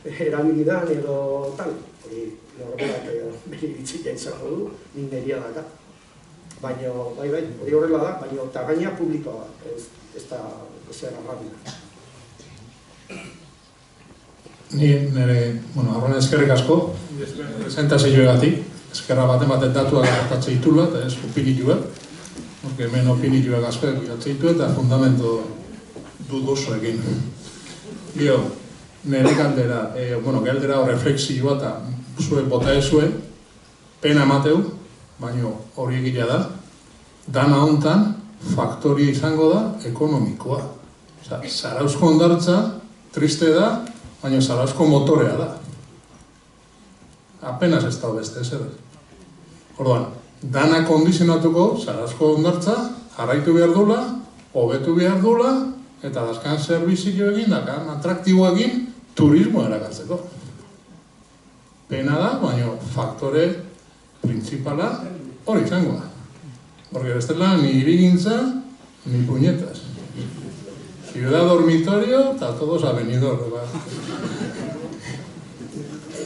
erabilidan edo tal, hori norberak bere iritzia izango du, nik neria daka. Baina, bai, hori horrela da, baina eta gaina publikoa da, ez da zera rabina. Ni nire, arroan eskerrik asko, presentazioegatik, eskerra baten datuak hartatze ditula, eta ez opinituak, porque hemen opinituak askoak iratzen ditu eta fundamento dudosoekin. Gio, nire galdera, galdera o reflexioa eta zuen bota ezuen, pena emateu, baina hori egila da, dana hontan faktoria izango da ekonomikoa. Zarauzko hondartza, triste da, baina Zarauzko motorea da. Apenas ez da beste, ez ere. Orduan, dana kondizionatuko Zarauzko hondartza, jarraitu behar dula, hobetu behar dula, eta dazkan zerbizio egin, dakan atraktibo egin, turismo erakatzeko. Pena da, baina faktore principala hori izango da. Porque bestela, ni irigintza, ni puñetas. Ciudad dormitorio, está todos avenidor, ¿verdad?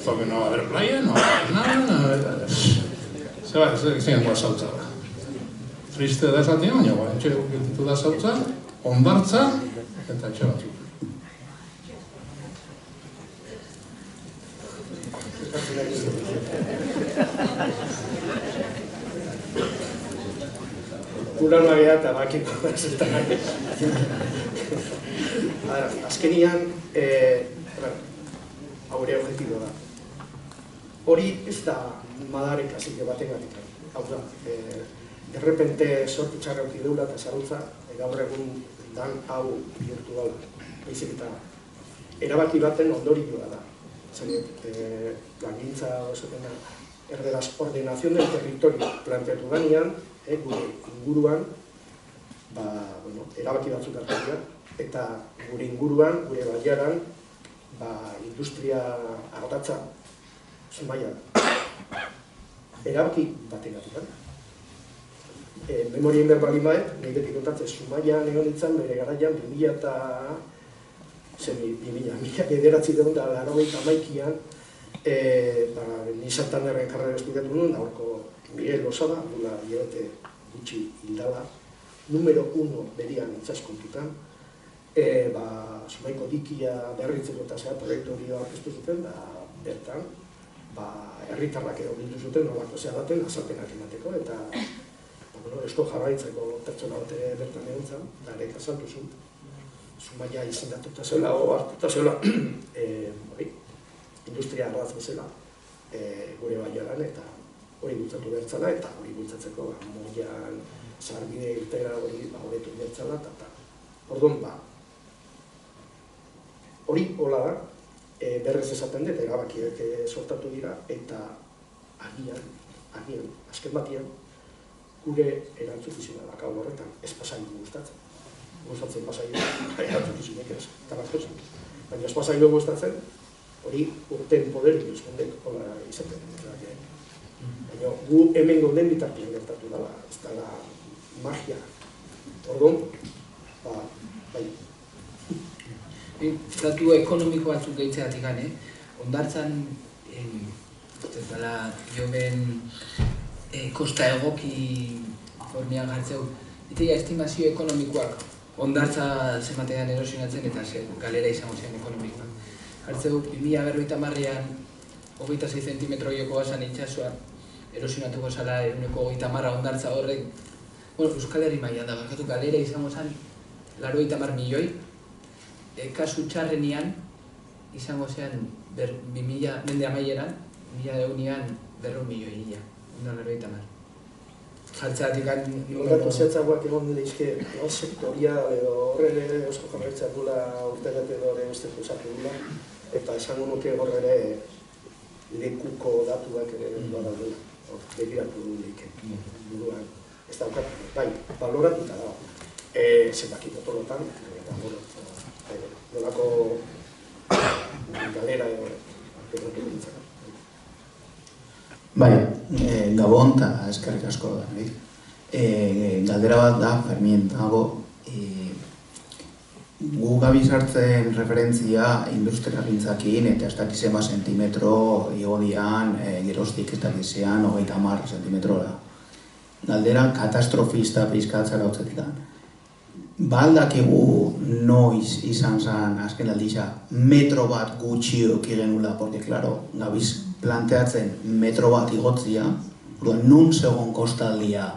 Porque no va a haber playa, no va a haber nada, se va a decir en zautza. Triste da esatia, baina etxe gelditu da zautza, hondartza, eta etxe batzuk. Gura nagia eta bakiko berzetan nahi. Azkenian, haure objetibo da. Hori ez da madarek azike batengatik. Hau da, derrepente sortu txarra auki deula eta zarutza, gaur egun dan hau bihurtu dala. Baizik eta erabaki baten ondorioa da. Zanet, plangintza osatena, erderaz, ordenazion del territorio planteatu ganean, gure inguruan, erabaki batzuk hartu dira, eta gure inguruan, gure baiaran, industria ardatza Zumaia erabaki bategatik da. Memorien behar bali maet, nahi beti kontatzen, Zumaia egon ditzen bere garaian 1989an, Nisantan erren karrera esplikatu nuen, aurko Miguel Losada, gula hilabete gutxi hildala, número 1 berian itzaskontutan, Zumaiko dikia berritzeko eta zera proiektu hori aurkeztu zuten, bertan, herritarrak edo bildu zuten, nolako zehadaten, azalpenak emateko, eta esko jarraitzeko pertsona bate bertan egon zen, eta ere azaltu zuen, Zumaia izendatuta zela, o hartuta zela, industria ardatz bezala, gure baiaran, eta hori bultzatu bertzala, eta hori bultzatzeko moian, zarbide irtera hori hobetu bertzala, eta orduan, hori hola da, berrez esaten dut, erabakiak sortatu dira, eta agian, azken batian, gure erantzukizuna da, hau horretan, ez pasailu gustatzen pasailu, erantzukizunek ez, eta batkozen. Baina ez pasailu gustatzen, hori urten poderik duzkondek hola izaten. Baina gu hemen gonden bitartien gertatu dela, ez dela magia Orduan, bai. Datu ekonomiko batzuk gehitzeatik gane, ondartzan, dela joben kosta egoki formian jartzeu, itea estimazio ekonomikoak ondartza zematean erosionatzen eta galera izango zen ekonomikoak. Jartzeu, 2050an 26 zentimetro joko gazan itxasua erosionatuko zala 130 ondartza horrek, Euskal Herri mailan da, barkatu galera izango zen 90 milioi, kasu txarrenian izango zen 2000 mende amaieran, 2000ean 200 milioi ia, 90. Jartzeatik Nolatu zehatzagoak egon daizke sektorial edo horre ere Eusko Jaurlaritzak dula urtegat edo ere usteko esatu dula, eta esango nuke hor ere lekuko datuak ere badaudela, begiratu du leike buruan. Ez daukat, bai, baloratuta dago. Zenbaki potolotan, nolako galera edo nintzaka. Bai, Gabon eta eskerrik asko da. Galdera bat da, Fermien dago, gu gabiz hartzen referentzia industriagintzakin eta ez dakizema sentimetro igodian, geroztik ez dakizean, 30 sentimetrora. Galdera katastrofista pizkatzara hotzetik da. Baldakigu noiz izan zen azken aldiza metro bat gutxiok genula, porque, claro, gabiz planteatzen metro bat igotzia, nun zegoen kostaldia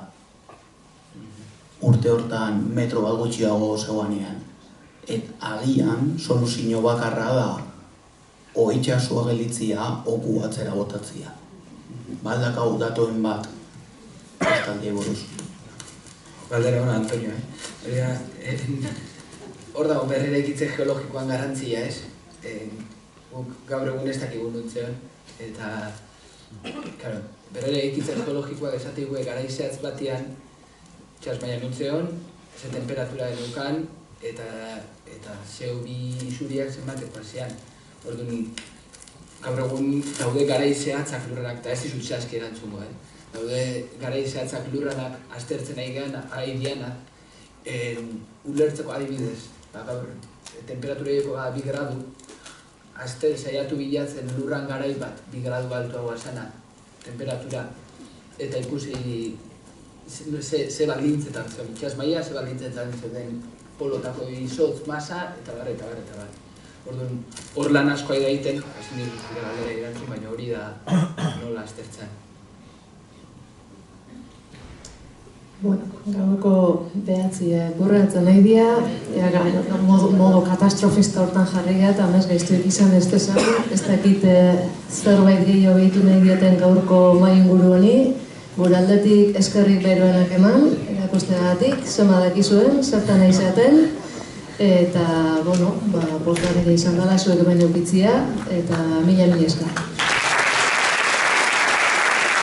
urte hortan metro bat gutxiago zegoanean. Agian, soluzio bakarra da, o itxasua gelitzia, o gu atzera botatzia. Baldakau datoen bat, kostaldia buruz. Galdera hona, Antonio, hor dago berrera ikitze geologikoan garantzia, ez? Gaur egun ez dakigu nuntzean, eta berrera ikitze geologikoak esateigue garaizeatz batian txas maia nuntzean, ze temperatura denukan, eta CO2 isuriak zenbat pasean. Orduan, gaur egun daude garaizeatzak lurranak, eta ez dizut zehazki erantzungo, daude garaizeatzak lurranak aztertzen ari dianak, ulertzeko adibidez, gaur temperatureko 2 gradu, azter saiatu bilatzen lurran garai bat 2 gradu altuagoa zana, temperatura, eta ikusi ze baldintzetan zen, itxas maia ze baldintzetan zen polotako izotz, masa, eta bar. Orduan, hor lan askoa egiten, ezin dituzte galdera erantzun, baina hori da nola aztertzen. Bueno, gaurko behatzi burratzen nahi dira, modu katastrofista hortan jarria eta amez gaiztuek izan ez dezagun, ez dakit zerbait gehiago behitu nahi dioten gaurko mai inguru honi, gure aldetik eskerrik beroenak eman, erakusteagatik, zema dakizuen, zertan nahi zaten, eta, bueno, pozgarria izan dela zuek baino bitzia, eta mila esker.